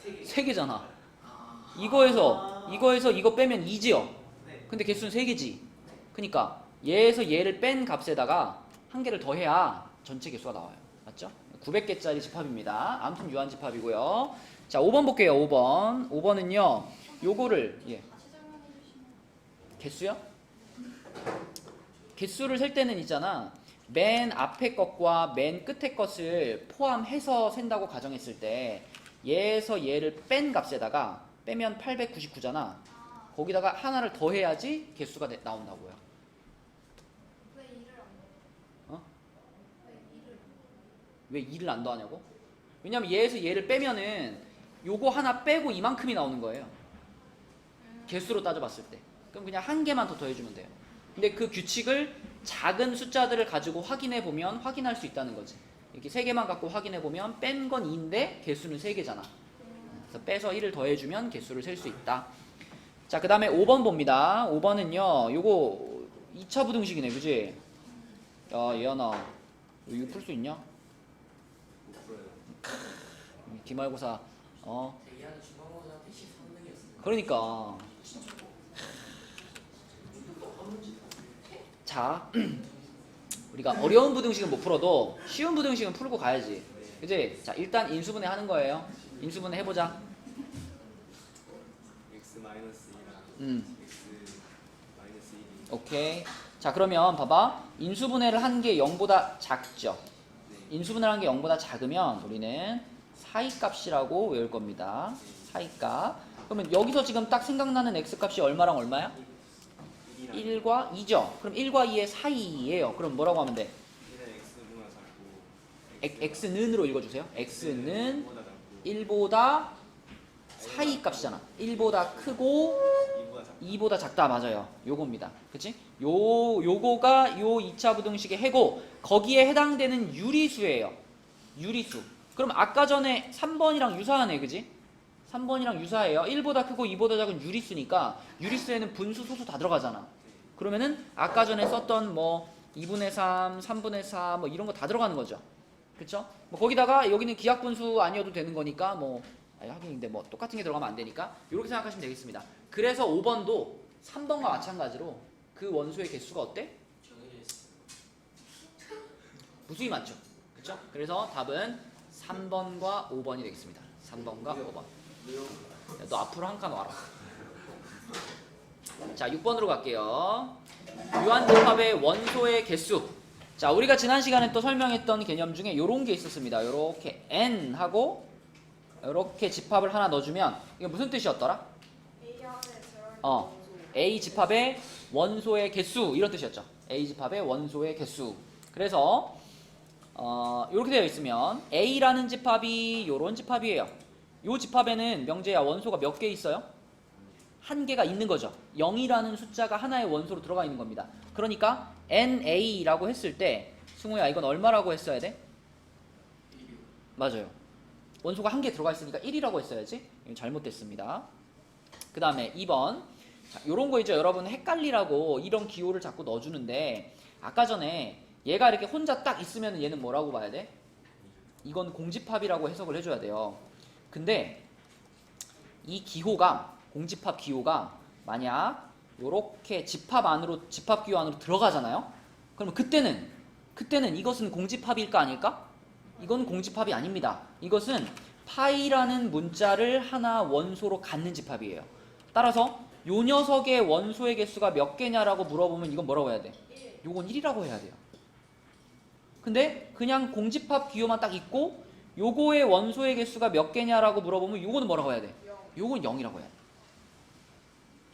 3개. 3개잖아. 이거에서 이거 빼면 2지요. 네. 근데 개수는 3개지. 그러니까 얘에서 얘를 뺀 값에다가 한 개를 더해야 전체 개수가 나와요. 맞죠? 900개짜리 집합입니다. 아무튼 유한 집합이고요. 자, 5번 볼게요. 5번. 5번은요. 요거를 다시 설명해 주시면 개수요? 개수를 셀 때는 있잖아. 맨 앞에 것과 맨 끝에 것을 포함해서 센다고 가정했을 때 얘에서 얘를 뺀 값에다가 빼면 899잖아. 거기다가 하나를 더해야지 개수가 나온다고요. 왜 일을 안 넣어? 어? 왜 일을 왜 2를 안 더하냐고? 왜냐면 얘에서 얘를 빼면은 요거 하나 빼고 이만큼이 나오는 거예요. 개수로 따져봤을 때. 그럼 그냥 한 개만 더 더해주면 돼요. 근데 그 규칙을 작은 숫자들을 가지고 확인해 보면 확인할 수 있다는 거지. 이렇게 3개만 갖고 확인해 보면 뺀 건 2인데 개수는 3개잖아. 그래서 빼서 1을 더해주면 개수를 셀 수 있다. 자, 그 다음에 5번 봅니다. 5번은요, 요거 2차 부등식이네, 그지? 야, 예연아, 이거 풀 수 있냐? 못 풀어요. 기말고사, 대기하는 중간고사한테 13등이었어요. 그러니까. 자, 우리가 어려운 부등식은 못 풀어도 쉬운 부등식은 풀고 가야지. 그지? 자, 일단 인수분해 하는 거예요. 인수분해 해보자. x 마이너스 2랑 음. x 마이너스 1이 오케이. 자, 그러면 봐봐. 인수분해를 한 게 0보다 작죠. 인수분해를 한 게 0보다 작으면 우리는 사이값이라고 외울 겁니다. 사이값. 그러면 여기서 지금 딱 생각나는 x값이 얼마랑 얼마야? 1이랑 1과 2죠. 그럼 1과 2의 사이예요. 그럼 뭐라고 하면 돼? 1은 x보다 작고 x는으로 읽어주세요. x는 1보다 작고 1보다 사이값이잖아. 1보다 크고 2보다 작고 2보다 작다. 맞아요. 요겁니다. 그치? 요거가 요 2차 부등식의 해고, 거기에 해당되는 유리수예요. 유리수. 그럼 아까 전에 3번이랑 유사하네. 그지? 3번이랑 유사해요. 1보다 크고 2보다 작은 유리수니까 유리수에는 분수, 소수 다 들어가잖아. 그러면은 아까 전에 썼던 뭐 2분의 3, 3분의 4 뭐 이런 거 다 들어가는 거죠. 그쵸? 뭐 거기다가 여기는 기하분수 아니어도 되는 거니까 뭐 하긴 근데 뭐 똑같은 게 들어가면 안 되니까 이렇게 생각하시면 되겠습니다. 그래서 5번도 3번과 마찬가지로 그 원소의 개수가 어때? 정해져 있어요. 무수히 많죠. 그쵸? 그래서 답은 3번과 5번이 되겠습니다. 3번과 5번. 야, 너 앞으로 한 칸 와라. 자, 6번으로 갈게요. 유한집합의 원소의 개수. 자, 우리가 지난 시간에 또 설명했던 개념 중에 요런 게 있었습니다. 요렇게 n하고 요렇게 집합을 하나 넣어주면 이게 무슨 뜻이었더라? A 안에 들어있는 A 집합의 원소의 개수 이런 뜻이었죠. A 집합의 원소의 개수. 그래서 이렇게 되어 있으면 A라는 집합이 요런 집합이에요. 요 집합에는 명재야 원소가 몇 개 있어요? 한 개가 있는 거죠. 0이라는 숫자가 하나의 원소로 들어가 있는 겁니다. 그러니까 NA라고 했을 때 승우야 이건 얼마라고 했어야 돼? 맞아요. 원소가 한 개 들어가 있으니까 1이라고 했어야지. 이거 잘못됐습니다. 그 다음에 2번. 자, 요런 거 있죠. 여러분 헷갈리라고 이런 기호를 자꾸 넣어주는데 아까 전에 얘가 이렇게 혼자 딱 있으면 얘는 뭐라고 봐야 돼? 이건 공집합이라고 해석을 해줘야 돼요. 근데 이 기호가 공집합 기호가 만약 요렇게 집합 안으로 집합 기호 안으로 들어가잖아요. 그러면 그때는 이것은 공집합일까 아닐까? 이건 공집합이 아닙니다. 이것은 파이라는 문자를 하나 원소로 갖는 집합이에요. 따라서 요 녀석의 원소의 개수가 몇 개냐라고 물어보면 이건 뭐라고 해야 돼? 요건 1이라고 해야 돼요. 근데 그냥 공집합 기호만 딱 있고 요거의 원소의 개수가 몇 개냐라고 물어보면 요거는 뭐라고 해야 돼? 요건 0이라고 해야 돼.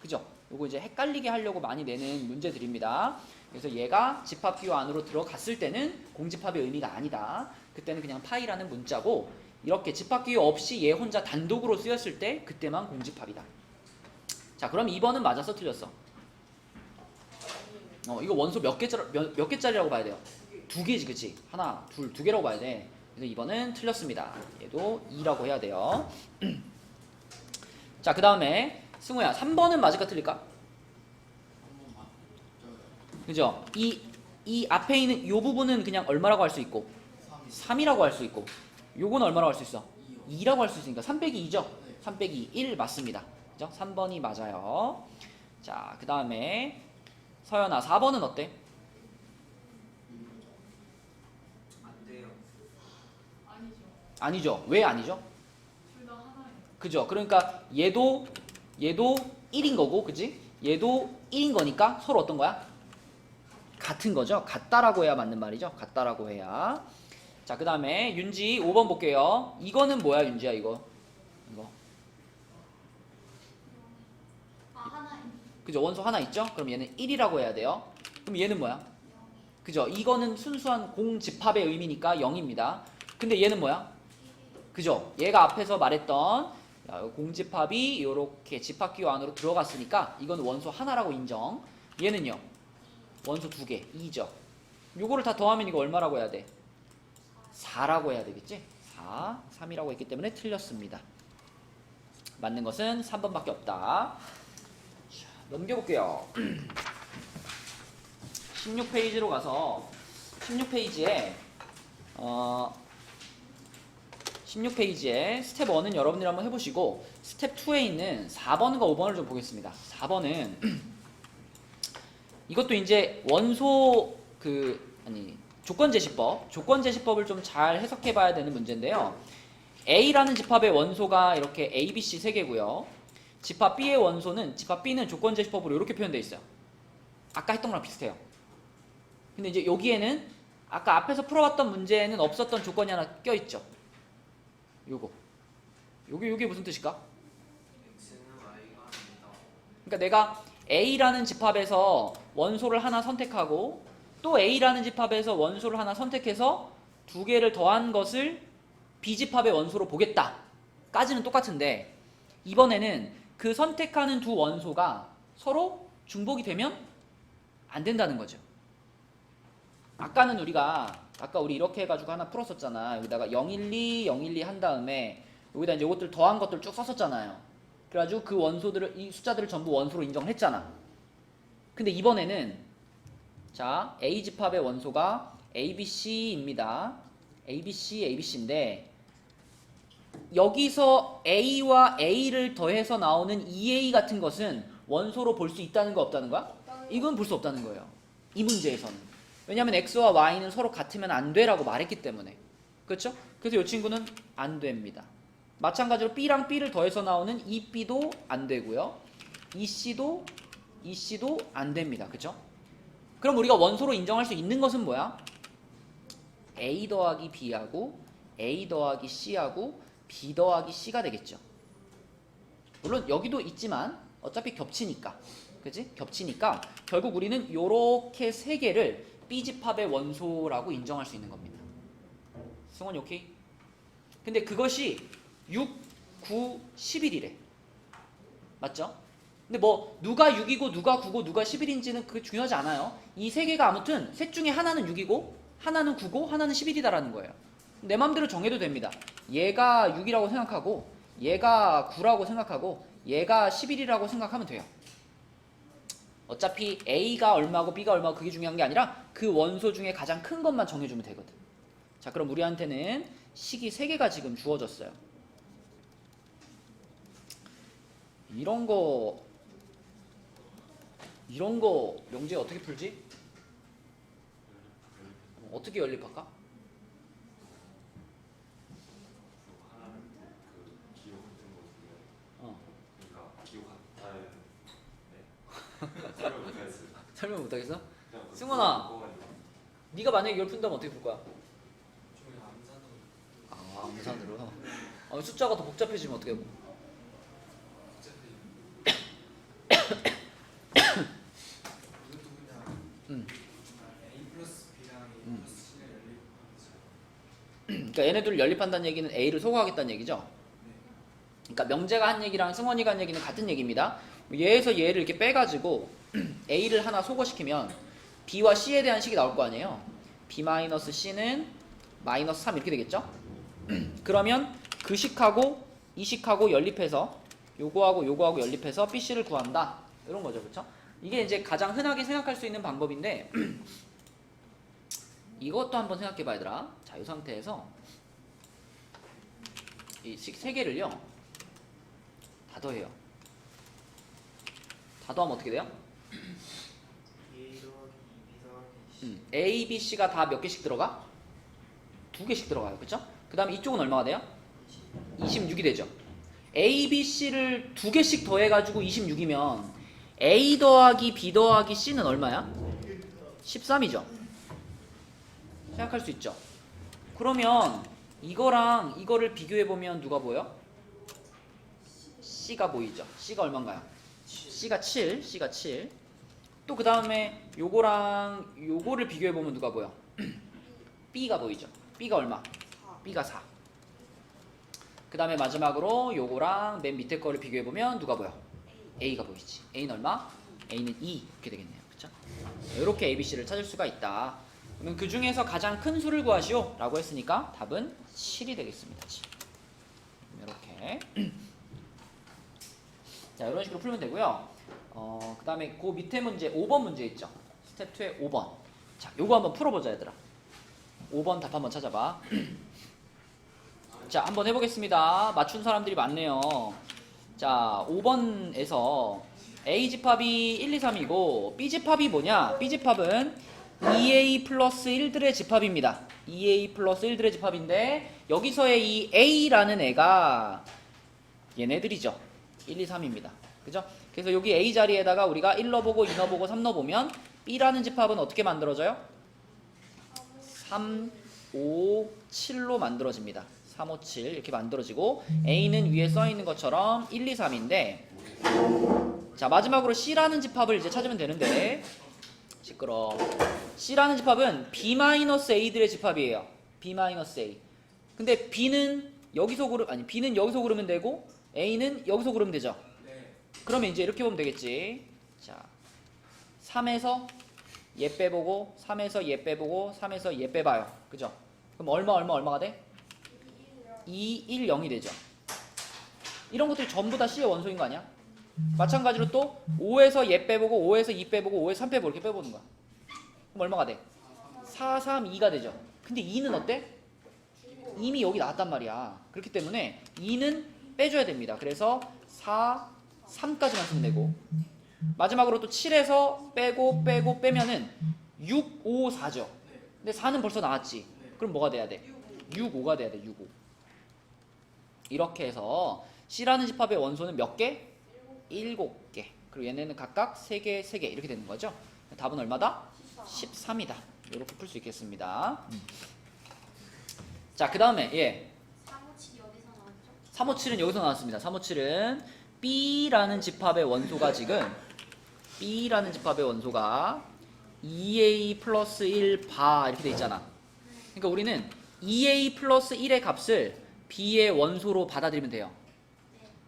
그죠? 요거 이제 헷갈리게 하려고 많이 내는 문제들입니다. 그래서 얘가 집합 기호 안으로 들어갔을 때는 공집합의 의미가 아니다. 그때는 그냥 파이라는 문자고 이렇게 집합 기호 없이 얘 혼자 단독으로 쓰였을 때 그때만 공집합이다. 자, 그럼 2번은 맞았어, 틀렸어? 이거 원소 몇 개짜리라고 봐야 돼요? 2개지, 그치? 하나, 둘, 2개라고 봐야 돼. 그래서 2번은 틀렸습니다. 얘도 2라고 해야 돼요. 자, 그 다음에 승우야, 3번은 맞을까 틀릴까? 한번 맞죠. 그죠? 이 앞에 있는 요 부분은 그냥 얼마라고 할 수 있고 3이라고 할 수 있고 요거는 얼마라고 할 수 있어? 2라고 할 수 있으니까 3 빼기 2죠? 3 빼기 1 맞습니다. 그죠? 3번이 맞아요. 자, 그 다음에 서연아, 4번은 어때? 안 돼요. 아니죠. 왜 아니죠? 둘 다 하나예요. 그죠? 그러니까 얘도 1인 거고, 그지? 얘도 1인 거니까 서로 어떤 거야? 같은 거죠. 같다라고 해야 맞는 말이죠. 같다라고 해야. 자, 그 다음에 윤지 5번 볼게요. 이거는 뭐야, 윤지야, 이거? 하나예요. 그죠? 원소 하나 있죠? 그럼 얘는 1이라고 해야 돼요. 그럼 얘는 뭐야? 그죠? 이거는 순수한 공집합의 의미니까 0입니다. 근데 얘는 뭐야? 그죠? 얘가 앞에서 말했던 공집합이 이렇게 집합기호 안으로 들어갔으니까 이건 원소 하나라고 인정. 얘는요? 원소 2개, 2죠. 요거를 다 더하면 이거 얼마라고 해야 돼? 4라고 해야 되겠지? 4, 3이라고 했기 때문에 틀렸습니다. 맞는 것은 3번밖에 없다. 자, 넘겨볼게요. 16페이지로 가서 16페이지에 16페이지에 스텝 1은 여러분들이 한번 해보시고 스텝 2에 있는 4번과 5번을 좀 보겠습니다. 4번은 이것도 이제 원소 조건제시법을 좀 잘 해석해봐야 되는 문제인데요. A라는 집합의 원소가 이렇게 A, B, C 3개고요. 집합 B의 원소는 집합 B는 조건제시법으로 이렇게 표현되어 있어요. 아까 했던 거랑 비슷해요. 근데 이제 여기에는 아까 앞에서 풀어봤던 문제에는 없었던 조건이 하나 껴있죠. 요게 무슨 뜻일까? X는 Y가 아니다. 그러니까 내가 A라는 집합에서 원소를 하나 선택하고 또 A라는 집합에서 원소를 하나 선택해서 2개를 더한 것을 B집합의 원소로 보겠다 까지는 똑같은데 이번에는 그 선택하는 두 원소가 서로 중복이 되면 안 된다는 거죠. 아까는 아까 우리 이렇게 해가지고 하나 풀었었잖아. 여기다가 012, 012 한 다음에 여기다 이제 이것들 더한 것들 쭉 썼었잖아요. 그래가지고 그 원소들을, 이 숫자들을 전부 원소로 인정을 했잖아. 근데 이번에는 자, A 집합의 원소가 ABC입니다. ABC, ABC인데 여기서 A와 A를 더해서 나오는 2A 같은 것은 원소로 볼 수 있다는 거 없다는 거야? 이건 볼 수 없다는 거예요. 이 문제에서는. 왜냐하면 X와 Y는 서로 같으면 안 돼라고 말했기 때문에. 그렇죠? 그래서 이 친구는 안 됩니다. 마찬가지로 B랑 B를 더해서 나오는 이 B도 안 되고요. 이 C도 안 됩니다. 그렇죠? 그럼 우리가 원소로 인정할 수 있는 것은 뭐야? A 더하기 B하고 A 더하기 C하고 B 더하기 C가 되겠죠. 물론 여기도 있지만 어차피 겹치니까. 그치? 겹치니까 결국 우리는 요렇게 세 개를 B집합의 원소라고 인정할 수 있는 겁니다. 승원이 오케이? 근데 그것이 6, 9, 11이래. 맞죠? 근데 뭐 누가 6이고 누가 9고 누가 11인지는 그게 중요하지 않아요. 이 세 개가 아무튼 셋 중에 하나는 6이고 하나는 9고 하나는 11이다라는 거예요. 내 맘대로 정해도 됩니다. 얘가 6이라고 생각하고 얘가 9라고 생각하고 얘가 11이라고 생각하면 돼요. 어차피 A가 얼마고 B가 얼마고 그게 중요한 게 아니라 그 원소 중에 가장 큰 것만 정해주면 되거든. 자, 그럼 우리한테는 식이 3개가 지금 주어졌어요. 이런 거 이런 거 명제 어떻게 풀지? 어떻게 연립할까? 하나는 그 기호 같은 거 중에 어. 그러니까 기호 같아야 네. 설명 못하겠어요. 설명 못하겠어? 그냥 그 승원아. 그거가지고. 네가 만약에 이걸 푼다면 어떻게 풀 거야? 저희 암산으로 아, 암산으로. 숫자가 더 복잡해지면 어떻게 하고? 어차피 이것도 그냥 A 플러스 B랑 A 플러스 C가 연립하면서 그러니까 얘네들을 연립한다는 얘기는 A를 소거하겠다는 얘기죠. 그러니까 명제가 한 얘기랑 승원이가 한 얘기는 같은 얘기입니다. 얘에서 얘를 이렇게 빼가지고 A를 하나 소거시키면 B와 C에 대한 식이 나올 거 아니에요. B-C는 마이너스 3 이렇게 되겠죠. 그러면 그 식하고 이 식하고 연립해서 요거하고 연립해서 BC를 구한다. 이런 거죠. 그렇죠? 이게 이제 가장 흔하게 생각할 수 있는 방법인데 이것도 한번 생각해 봐 얘들아. 자, 이 상태에서 이 식 3개를요 다 더해요. 다 더하면 어떻게 돼요? A 더하기 B 더하기 C A, B, C가 다 몇 개씩 들어가? 2개씩 들어가요. 그쵸? 그 다음에 이쪽은 얼마가 돼요? 26이 되죠. A, B, C를 2개씩 더해가지고 26이면 A 더하기 B 더하기 C는 얼마야? 13이죠. 생각할 수 있죠. 그러면 이거랑 이거를 비교해보면 누가 보여? C가 보이죠. C가 얼마인가요? C가 7. C가 7. 또 그 다음에 요거랑 요거를 비교해보면 누가 보여? B가 보이죠. B가 얼마? B가 4. 그 다음에 마지막으로 요거랑 맨 밑에 거를 비교해보면 누가 보여? A가 보이지. A는 얼마? A는 2 이렇게 되겠네요. 그쵸? 이렇게 ABC를 찾을 수가 있다. 그러면 그 중에서 가장 큰 수를 구하시오 라고 했으니까 답은 7이 되겠습니다. 7. 이렇게 자, 이런 식으로 풀면 되고요. 그 다음에 그 밑에 문제 5번 문제 있죠. 스텝 2의 5번. 자, 요거 한번 풀어보자 얘들아. 5번 답 한번 찾아봐. 자, 한번 해보겠습니다. 맞춘 사람들이 많네요. 자, 5번에서 A 집합이 1, 2, 3이고 B 집합이 뭐냐? B 집합은 2A 플러스 1들의 집합입니다. 2A 플러스 1들의 집합인데 여기서의 이 A라는 애가 얘네들이죠. 1, 2, 3입니다. 그죠? 그래서 여기 A 자리에다가 우리가 1 넣어보고 2 넣어보고 3 넣어보면 B라는 집합은 어떻게 만들어져요? 3, 5, 7로 만들어집니다. 3, 5, 7 이렇게 만들어지고 A는 위에 써있는 것처럼 1, 2, 3인데 자, 마지막으로 C라는 집합을 이제 찾으면 되는데 시끄러. C라는 집합은 B-A들의 집합이에요. B-A. 근데 B는 여기서 B는 여기서 고르면 되고 A는 여기서 고르면 되죠. 네. 그러면 이제 이렇게 보면 되겠지. 자, 3에서 얘 빼보고 3에서 얘 빼보고 3에서 얘 빼봐요. 그죠? 그럼 얼마가 돼? 2, 1, 0이 되죠. 이런 것들이 전부 다 C의 원소인 거 아니야? 마찬가지로 또 5에서 얘 빼보고 5에서 2 빼보고 5에서 3 빼보고 이렇게 빼보는 거야. 그럼 얼마가 돼? 4, 3, 2가 되죠. 근데 2는 어때? 이미 여기 나왔단 말이야. 그렇기 때문에 2는 빼줘야 됩니다. 그래서 4, 3까지만 쓰면 되고 마지막으로 또 7에서 빼고 빼면은 6, 5, 4죠. 근데 4는 벌써 나왔지. 그럼 뭐가 돼야 돼? 6, 5가 돼야 돼. 6, 5. 이렇게 해서 C라는 집합의 원소는 몇 개? 7개. 그리고 얘네는 각각 3개, 3개 이렇게 되는 거죠. 답은 얼마다? 13이다. 이렇게 풀 수 있겠습니다. 자, 그 다음에 357 여기서 나왔죠? 357은 여기서 나왔습니다. 357은 B라는 집합의 원소가 지금 B라는 집합의 원소가 2A 플러스 1 바 이렇게 돼 있잖아. 그러니까 우리는 2A 플러스 1의 값을 B의 원소로 받아들이면 돼요.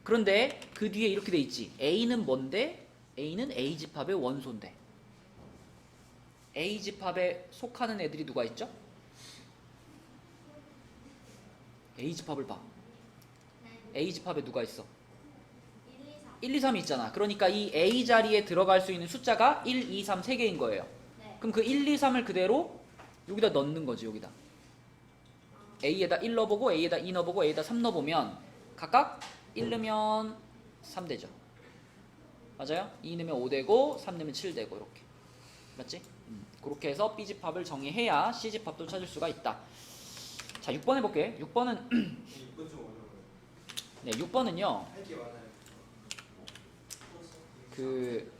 그런데 그 뒤에 이렇게 돼 있지. A는 뭔데? A는 A 집합의 원소인데. A 집합에 속하는 애들이 누가 있죠? A 집합을 봐. 네. A 집합에 누가 있어? 1, 2, 3 1, 2, 3이 있잖아. 그러니까 이 A 자리에 들어갈 수 있는 숫자가 1, 2, 3 3개인 거예요. 네. 그럼 그 1, 2, 3을 그대로 여기다 넣는 거지. 여기다. A에다 1 넣어보고 A에다 2 넣어보고 A에다 3 넣어보면 각각 1 넣으면 3 되죠. 맞아요? 2 넣으면 5 되고 3 넣으면 7 되고 이렇게. 맞지? 그렇게 해서 B집합을 정의해야 C집합도 찾을 수가 있다. 자, 6번 해볼게. 6번은 6번 좀 어려워요. 네, 6번은요. 할 게 많아요. 그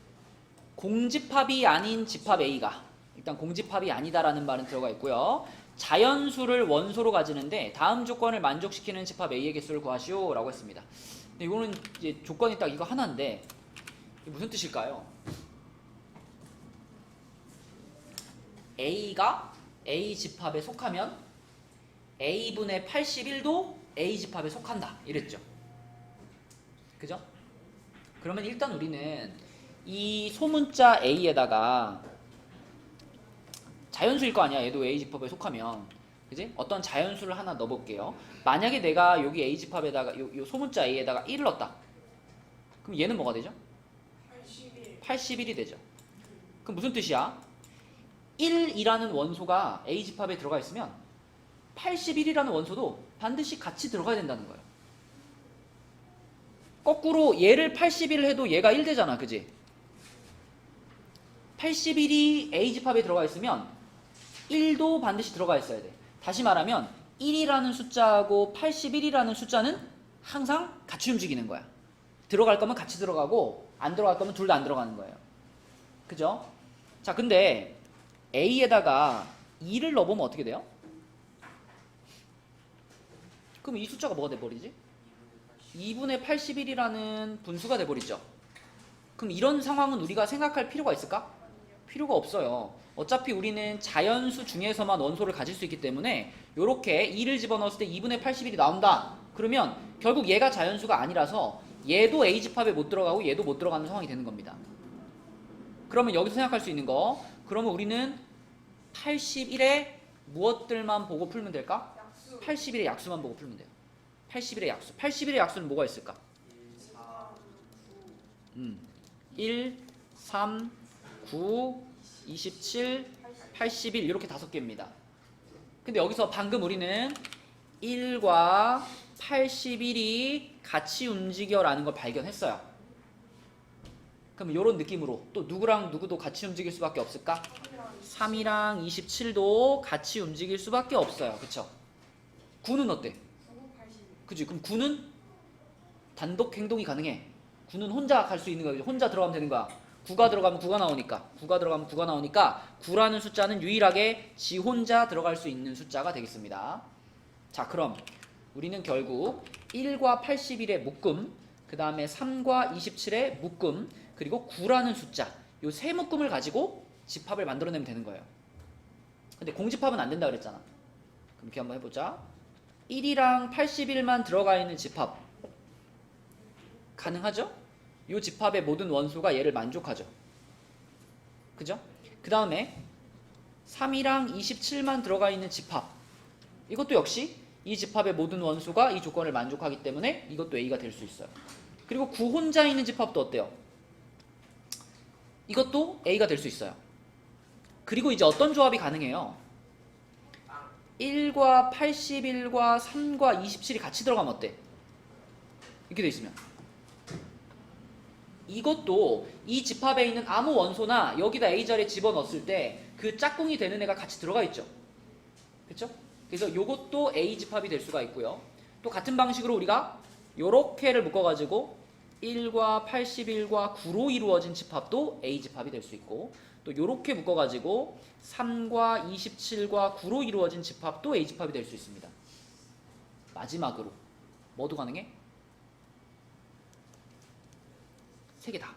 공집합이 아닌 집합 A가 일단 공집합이 아니다라는 말은 들어가 있고요. 자연수를 원소로 가지는데 다음 조건을 만족시키는 집합 A의 개수를 구하시오라고 했습니다. 근데 이거는 이제 조건이 딱 이거 하나인데 이게 무슨 뜻일까요? A가 A 집합에 속하면 A분의 81도 A 집합에 속한다 이랬죠. 그죠? 그러면 일단 우리는 이 소문자 A에다가 자연수일 거 아니야. 얘도 A 집합에 속하면. 그지? 어떤 자연수를 하나 넣어볼게요. 만약에 내가 여기 A 집합에다가 요 소문자 A에다가 1을 넣었다. 그럼 얘는 뭐가 되죠? 81이 되죠. 그럼 무슨 뜻이야? 1이라는 원소가 A 집합에 들어가 있으면 81이라는 원소도 반드시 같이 들어가야 된다는 거예요. 거꾸로 얘를 81을 해도 얘가 1 되잖아. 그지? 81이 A 집합에 들어가 있으면 1도 반드시 들어가 있어야 돼. 다시 말하면 1이라는 숫자하고 81이라는 숫자는 항상 같이 움직이는 거야. 들어갈 거면 같이 들어가고 안 들어갈 거면 둘 다 안 들어가는 거예요. 그죠? 자, 근데 A에다가 2를 넣어보면 어떻게 돼요? 그럼 이 숫자가 뭐가 돼버리지? 2분의 81이라는 분수가 돼버리죠. 그럼 이런 상황은 우리가 생각할 필요가 있을까? 필요가 없어요. 어차피 우리는 자연수 중에서만 원소를 가질 수 있기 때문에 이렇게 2를 집어넣었을 때 2분의 81이 나온다. 그러면 결국 얘가 자연수가 아니라서 얘도 A집합에 못 들어가고 얘도 못 들어가는 상황이 되는 겁니다. 그러면 여기서 생각할 수 있는 거, 그러면 우리는 81의 무엇들만 보고 풀면 될까? 81의 약수만 보고 풀면 돼요. 81의 약수. 81의 약수는 뭐가 있을까? 1, 3, 9, 27, 81 이렇게 5개입니다. 근데 여기서 방금 우리는 1과 81이 같이 움직여라는 걸 발견했어요. 그럼 이런 느낌으로 또 누구랑 누구도 같이 움직일 수밖에 없을까? 3이랑 27도 같이 움직일 수밖에 없어요. 그쵸? 9는 어때? 그치? 그럼 9는 단독 행동이 가능해. 9는 혼자 갈 수 있는 거야. 혼자 들어가면 되는 거야. 9가 들어가면 9가 나오니까. 9가 들어가면 9가 나오니까 9라는 숫자는 유일하게 지 혼자 들어갈 수 있는 숫자가 되겠습니다. 자, 그럼 우리는 결국 1과 81의 묶음, 그 다음에 3과 27의 묶음, 그리고 9라는 숫자, 요 세 묶음을 가지고 집합을 만들어내면 되는 거예요. 근데 공집합은 안 된다 그랬잖아. 그럼 이렇게 한번 해보자. 1이랑 81만 들어가 있는 집합 가능하죠? 이 집합의 모든 원소가 얘를 만족하죠. 그죠? 그 다음에 3이랑 27만 들어가 있는 집합, 이것도 역시 이 집합의 모든 원소가 이 조건을 만족하기 때문에 이것도 A가 될 수 있어요. 그리고 9 혼자 있는 집합도 어때요? 이것도 A가 될 수 있어요. 그리고 이제 어떤 조합이 가능해요? 1과 81과 3과 27이 같이 들어가면 어때? 이렇게 돼 있으면 이것도 이 집합에 있는 아무 원소나 여기다 A 자리에 집어넣었을 때 그 짝꿍이 되는 애가 같이 들어가 있죠. 그렇죠? 그래서 요것도 A 집합이 될 수가 있고요. 또 같은 방식으로 우리가 요렇게를 묶어가지고 1과 81과 9로 이루어진 집합도 A 집합이 될 수 있고, 또 요렇게 묶어가지고 3과 27과 9로 이루어진 집합도 A 집합이 될 수 있습니다. 마지막으로 뭐도 가능해? 세 개 다.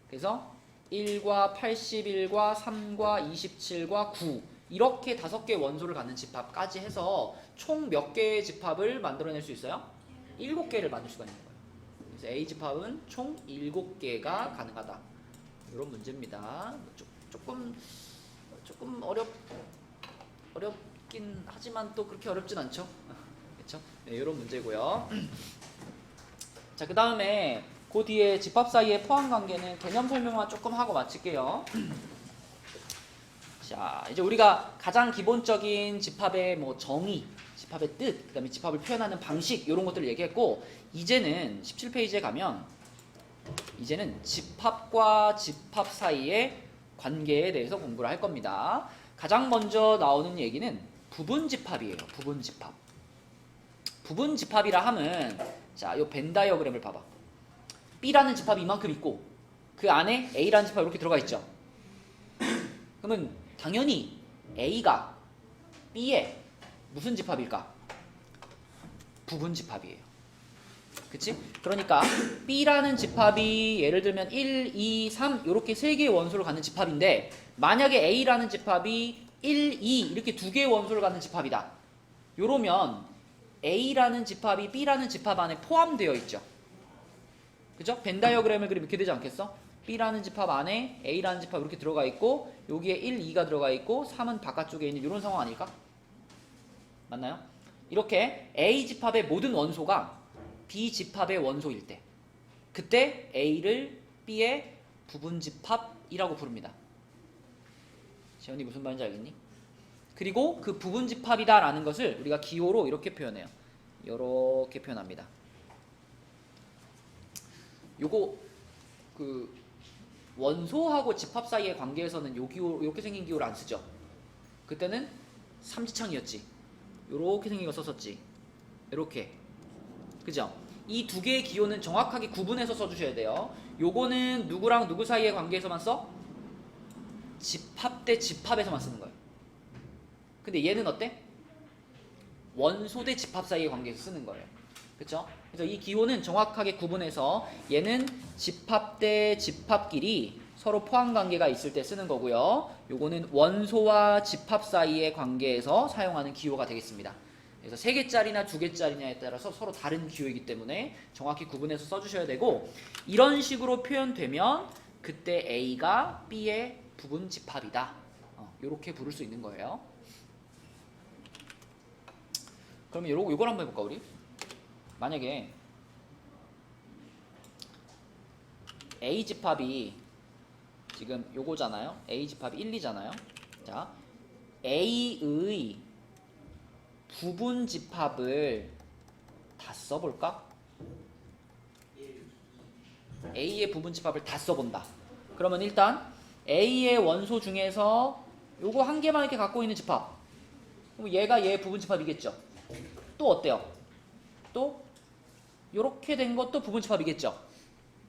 그래서 1과 81과 3과 27과 9 이렇게 5개의 원소를 갖는 집합까지 해서 총 몇 개의 집합을 만들어낼 수 있어요? 7개를 만들 수가 있는 거예요. 그래서 A 집합은 총 7개가 가능하다. 이런 문제입니다. 조금 어렵긴 하지만 또 그렇게 어렵진 않죠. 그렇죠? 네, 이런 문제고요. 자, 그 다음에 그 뒤에 집합 사이의 포함 관계는 개념 설명만 조금 하고 마칠게요. 자, 이제 우리가 가장 기본적인 집합의 뭐 정의, 집합의 뜻, 그 다음에 집합을 표현하는 방식 이런 것들을 얘기했고, 이제는 17페이지에 가면 이제는 집합과 집합 사이의 관계에 대해서 공부를 할 겁니다. 가장 먼저 나오는 얘기는 부분집합이에요. 부분집합. 부분집합이라 하면 자, 요 벤 다이어그램을 봐봐. B라는 집합이 이만큼 있고 그 안에 A라는 집합이 이렇게 들어가 있죠. 그러면 당연히 A가 B의 무슨 집합일까? 부분집합이에요. 그치? 그러니까 B라는 집합이 예를 들면 1, 2, 3 이렇게 세 개의 원소를 갖는 집합인데 만약에 A라는 집합이 1, 2 이렇게 두 개의 원소를 갖는 집합이다. 요러면 A라는 집합이 B라는 집합 안에 포함되어 있죠. 그죠? 벤 다이어그램을 그리면 이렇게 되지 않겠어? B라는 집합 안에 A라는 집합 이렇게 들어가 있고 여기에 1, 2가 들어가 있고 3은 바깥쪽에 있는 이런 상황 아닐까? 맞나요? 이렇게 A 집합의 모든 원소가 B 집합의 원소일 때 그때 A를 B의 부분집합이라고 부릅니다. 재현이 무슨 말인지 알겠니? 그리고 그 부분집합이다라는 것을 우리가 기호로 이렇게 표현해요. 이렇게 표현합니다. 요거 그 원소하고 집합 사이의 관계에서는 요 기호 이렇게 생긴 기호를 안 쓰죠. 그때는 삼지창이었지. 요렇게 생긴 거 썼었지. 이렇게. 그죠? 이 두 개의 기호는 정확하게 구분해서 써주셔야 돼요. 요거는 누구랑 누구 사이의 관계에서만 써? 집합 대 집합에서만 쓰는 거예요. 근데 얘는 어때? 원소 대 집합 사이의 관계에서 쓰는 거예요. 그쵸? 그래서 이 기호는 정확하게 구분해서 얘는 집합 대 집합끼리 서로 포함 관계가 있을 때 쓰는 거고요. 요거는 원소와 집합 사이의 관계에서 사용하는 기호가 되겠습니다. 그래서 3개짜리나 2개짜리냐에 따라서 서로 다른 기호이기 때문에 정확히 구분해서 써주셔야 되고 이런 식으로 표현되면 그때 A가 B의 부분 집합이다. 요렇게 부를 수 있는 거예요. 그러면 요걸 한번 해볼까 우리? 만약에 A 집합이 지금 요거잖아요. A 집합이 1, 2잖아요. 자, A의 부분 집합을 다 써볼까? A의 부분 집합을 다 써본다. 그러면 일단 A의 원소 중에서 요거 한 개만 이렇게 갖고 있는 집합. 그럼 얘가 얘의 부분 집합이겠죠. 또 어때요? 또 요렇게 된 것도 부분 집합이겠죠.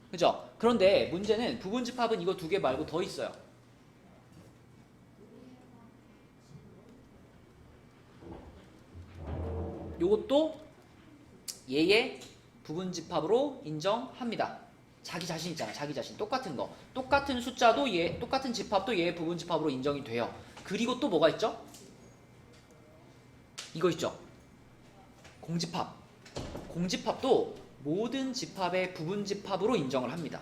그죠? 그런데 문제는 부분 집합은 이거 두 개 말고 더 있어요. 요것도 얘의 부분 집합으로 인정합니다. 자기 자신 있잖아. 자기 자신. 똑같은 거. 똑같은 숫자도 똑같은 집합도 얘의 부분 집합으로 인정이 돼요. 그리고 또 뭐가 있죠? 이거 있죠. 공집합. 공집합도 모든 집합의 부분 집합으로 인정을 합니다.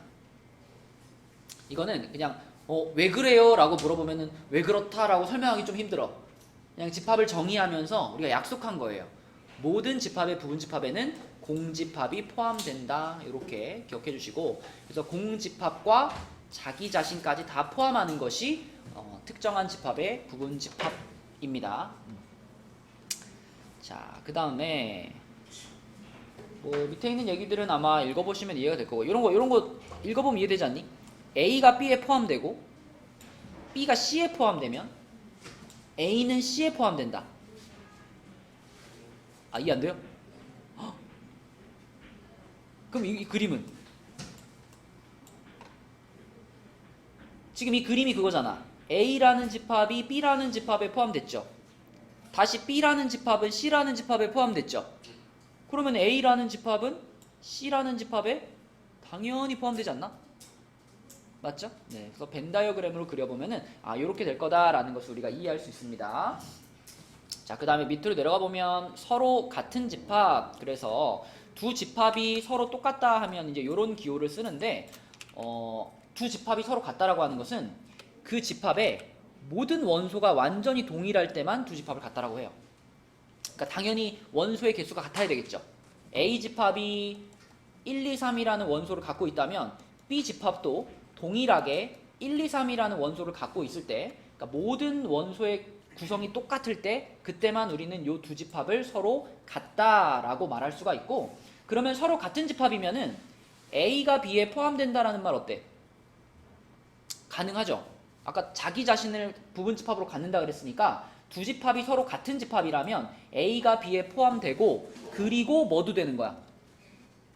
이거는 그냥 왜 그래요? 라고 물어보면은 왜 그렇다? 라고 설명하기 좀 힘들어. 그냥 집합을 정의하면서 우리가 약속한 거예요. 모든 집합의 부분 집합에는 공집합이 포함된다. 이렇게 기억해 주시고 그래서 공집합과 자기 자신까지 다 포함하는 것이 특정한 집합의 부분 집합입니다. 자, 그 다음에 뭐 밑에 있는 얘기들은 아마 읽어보시면 이해가 될 거고 이런 거 읽어보면 이해되지 않니? A가 B에 포함되고 B가 C에 포함되면 A는 C에 포함된다. 아, 이해 안 돼요? 헉. 그럼 이 그림은 지금 이 그림이 그거잖아. A라는 집합이 B라는 집합에 포함됐죠. 다시 B라는 집합은 C라는 집합에 포함됐죠. 그러면 A라는 집합은 C라는 집합에 당연히 포함되지 않나? 맞죠? 네, 그래서 벤 다이어그램으로 그려보면은 이렇게 될 거다라는 것을 우리가 이해할 수 있습니다. 자, 그 다음에 밑으로 내려가 보면 서로 같은 집합, 그래서 두 집합이 서로 똑같다 하면 이제 이런 기호를 쓰는데 두 집합이 서로 같다라고 하는 것은 그 집합의 모든 원소가 완전히 동일할 때만 두 집합을 같다라고 해요. 그러니까 당연히 원소의 개수가 같아야 되겠죠. A 집합이 1, 2, 3이라는 원소를 갖고 있다면 B 집합도 동일하게 1, 2, 3이라는 원소를 갖고 있을 때, 그러니까 모든 원소의 구성이 똑같을 때 그때만 우리는 이 두 집합을 서로 같다라고 말할 수가 있고, 그러면 서로 같은 집합이면은 A가 B에 포함된다라는 말 어때? 가능하죠. 아까 자기 자신을 부분 집합으로 갖는다 그랬으니까 두 집합이 서로 같은 집합이라면 A가 B에 포함되고 그리고 뭐도 되는 거야?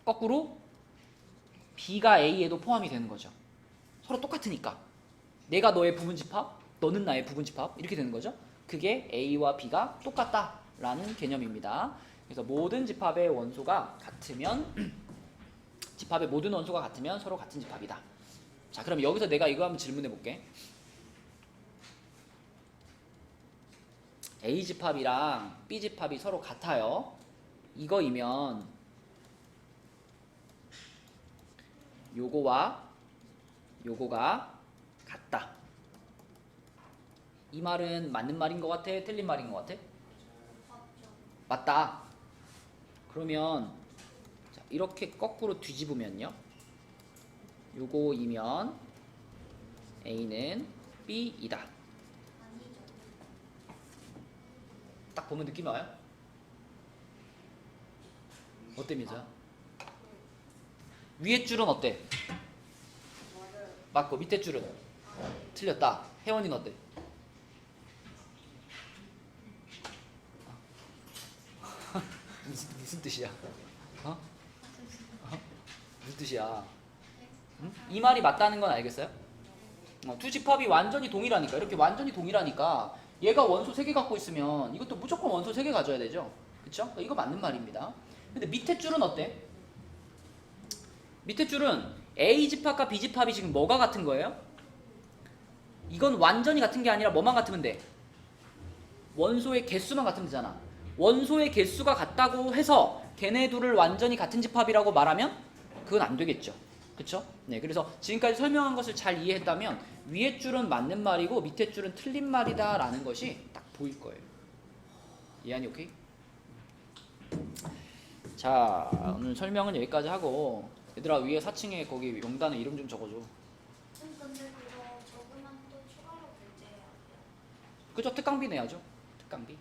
거꾸로 B가 A에도 포함이 되는 거죠. 서로 똑같으니까. 내가 너의 부분 집합, 너는 나의 부분 집합 이렇게 되는 거죠. 그게 A와 B가 똑같다라는 개념입니다. 그래서 모든 집합의 원소가 같으면 집합의 모든 원소가 같으면 서로 같은 집합이다. 자, 그럼 여기서 내가 이거 한번 질문해 볼게. A 집합이랑 B 집합이 서로 같아요. 이거이면 요거와 요거가 같다. 이 말은 맞는 말인 것 같아? 틀린 말인 것 같아? 맞죠. 맞다. 그러면 자, 이렇게 거꾸로 뒤집으면요. 요거이면 A는 B이다. 아니죠. 딱 보면 느낌이 와요? 어때 민서야? 위에 줄은 어때? 맞고 밑에 줄은? 틀렸다. 혜원이는 어때? 무슨 뜻이야? 어? 무슨 뜻이야? 응? 이 말이 맞다는 건 알겠어요? 두 집합이 완전히 동일하니까 이렇게 완전히 동일하니까 얘가 원소 3개 갖고 있으면 이것도 무조건 원소 3개 가져야 되죠. 그쵸? 이거 맞는 말입니다. 근데 밑에 줄은 어때? 밑에 줄은 A 집합과 B 집합이 지금 뭐가 같은 거예요? 이건 완전히 같은 게 아니라 뭐만 같으면 돼? 원소의 개수만 같으면 되잖아. 원소의 개수가 같다고 해서 걔네 둘을 완전히 같은 집합이라고 말하면 그건 안 되겠죠. 그쵸? 네, 그래서 지금까지 설명한 것을 잘 이해했다면 위에 줄은 맞는 말이고 밑에 줄은 틀린 말이다 라는 것이 딱 보일 거예요. 이해하니 오케이? 자, 오늘 설명은 여기까지 하고 얘들아 위에 4층에 거기 용단에 이름 좀 적어줘. 근데 그거 적으면 또 추가로 결제해야 돼요. 그죠? 특강비 내야죠. 특강비.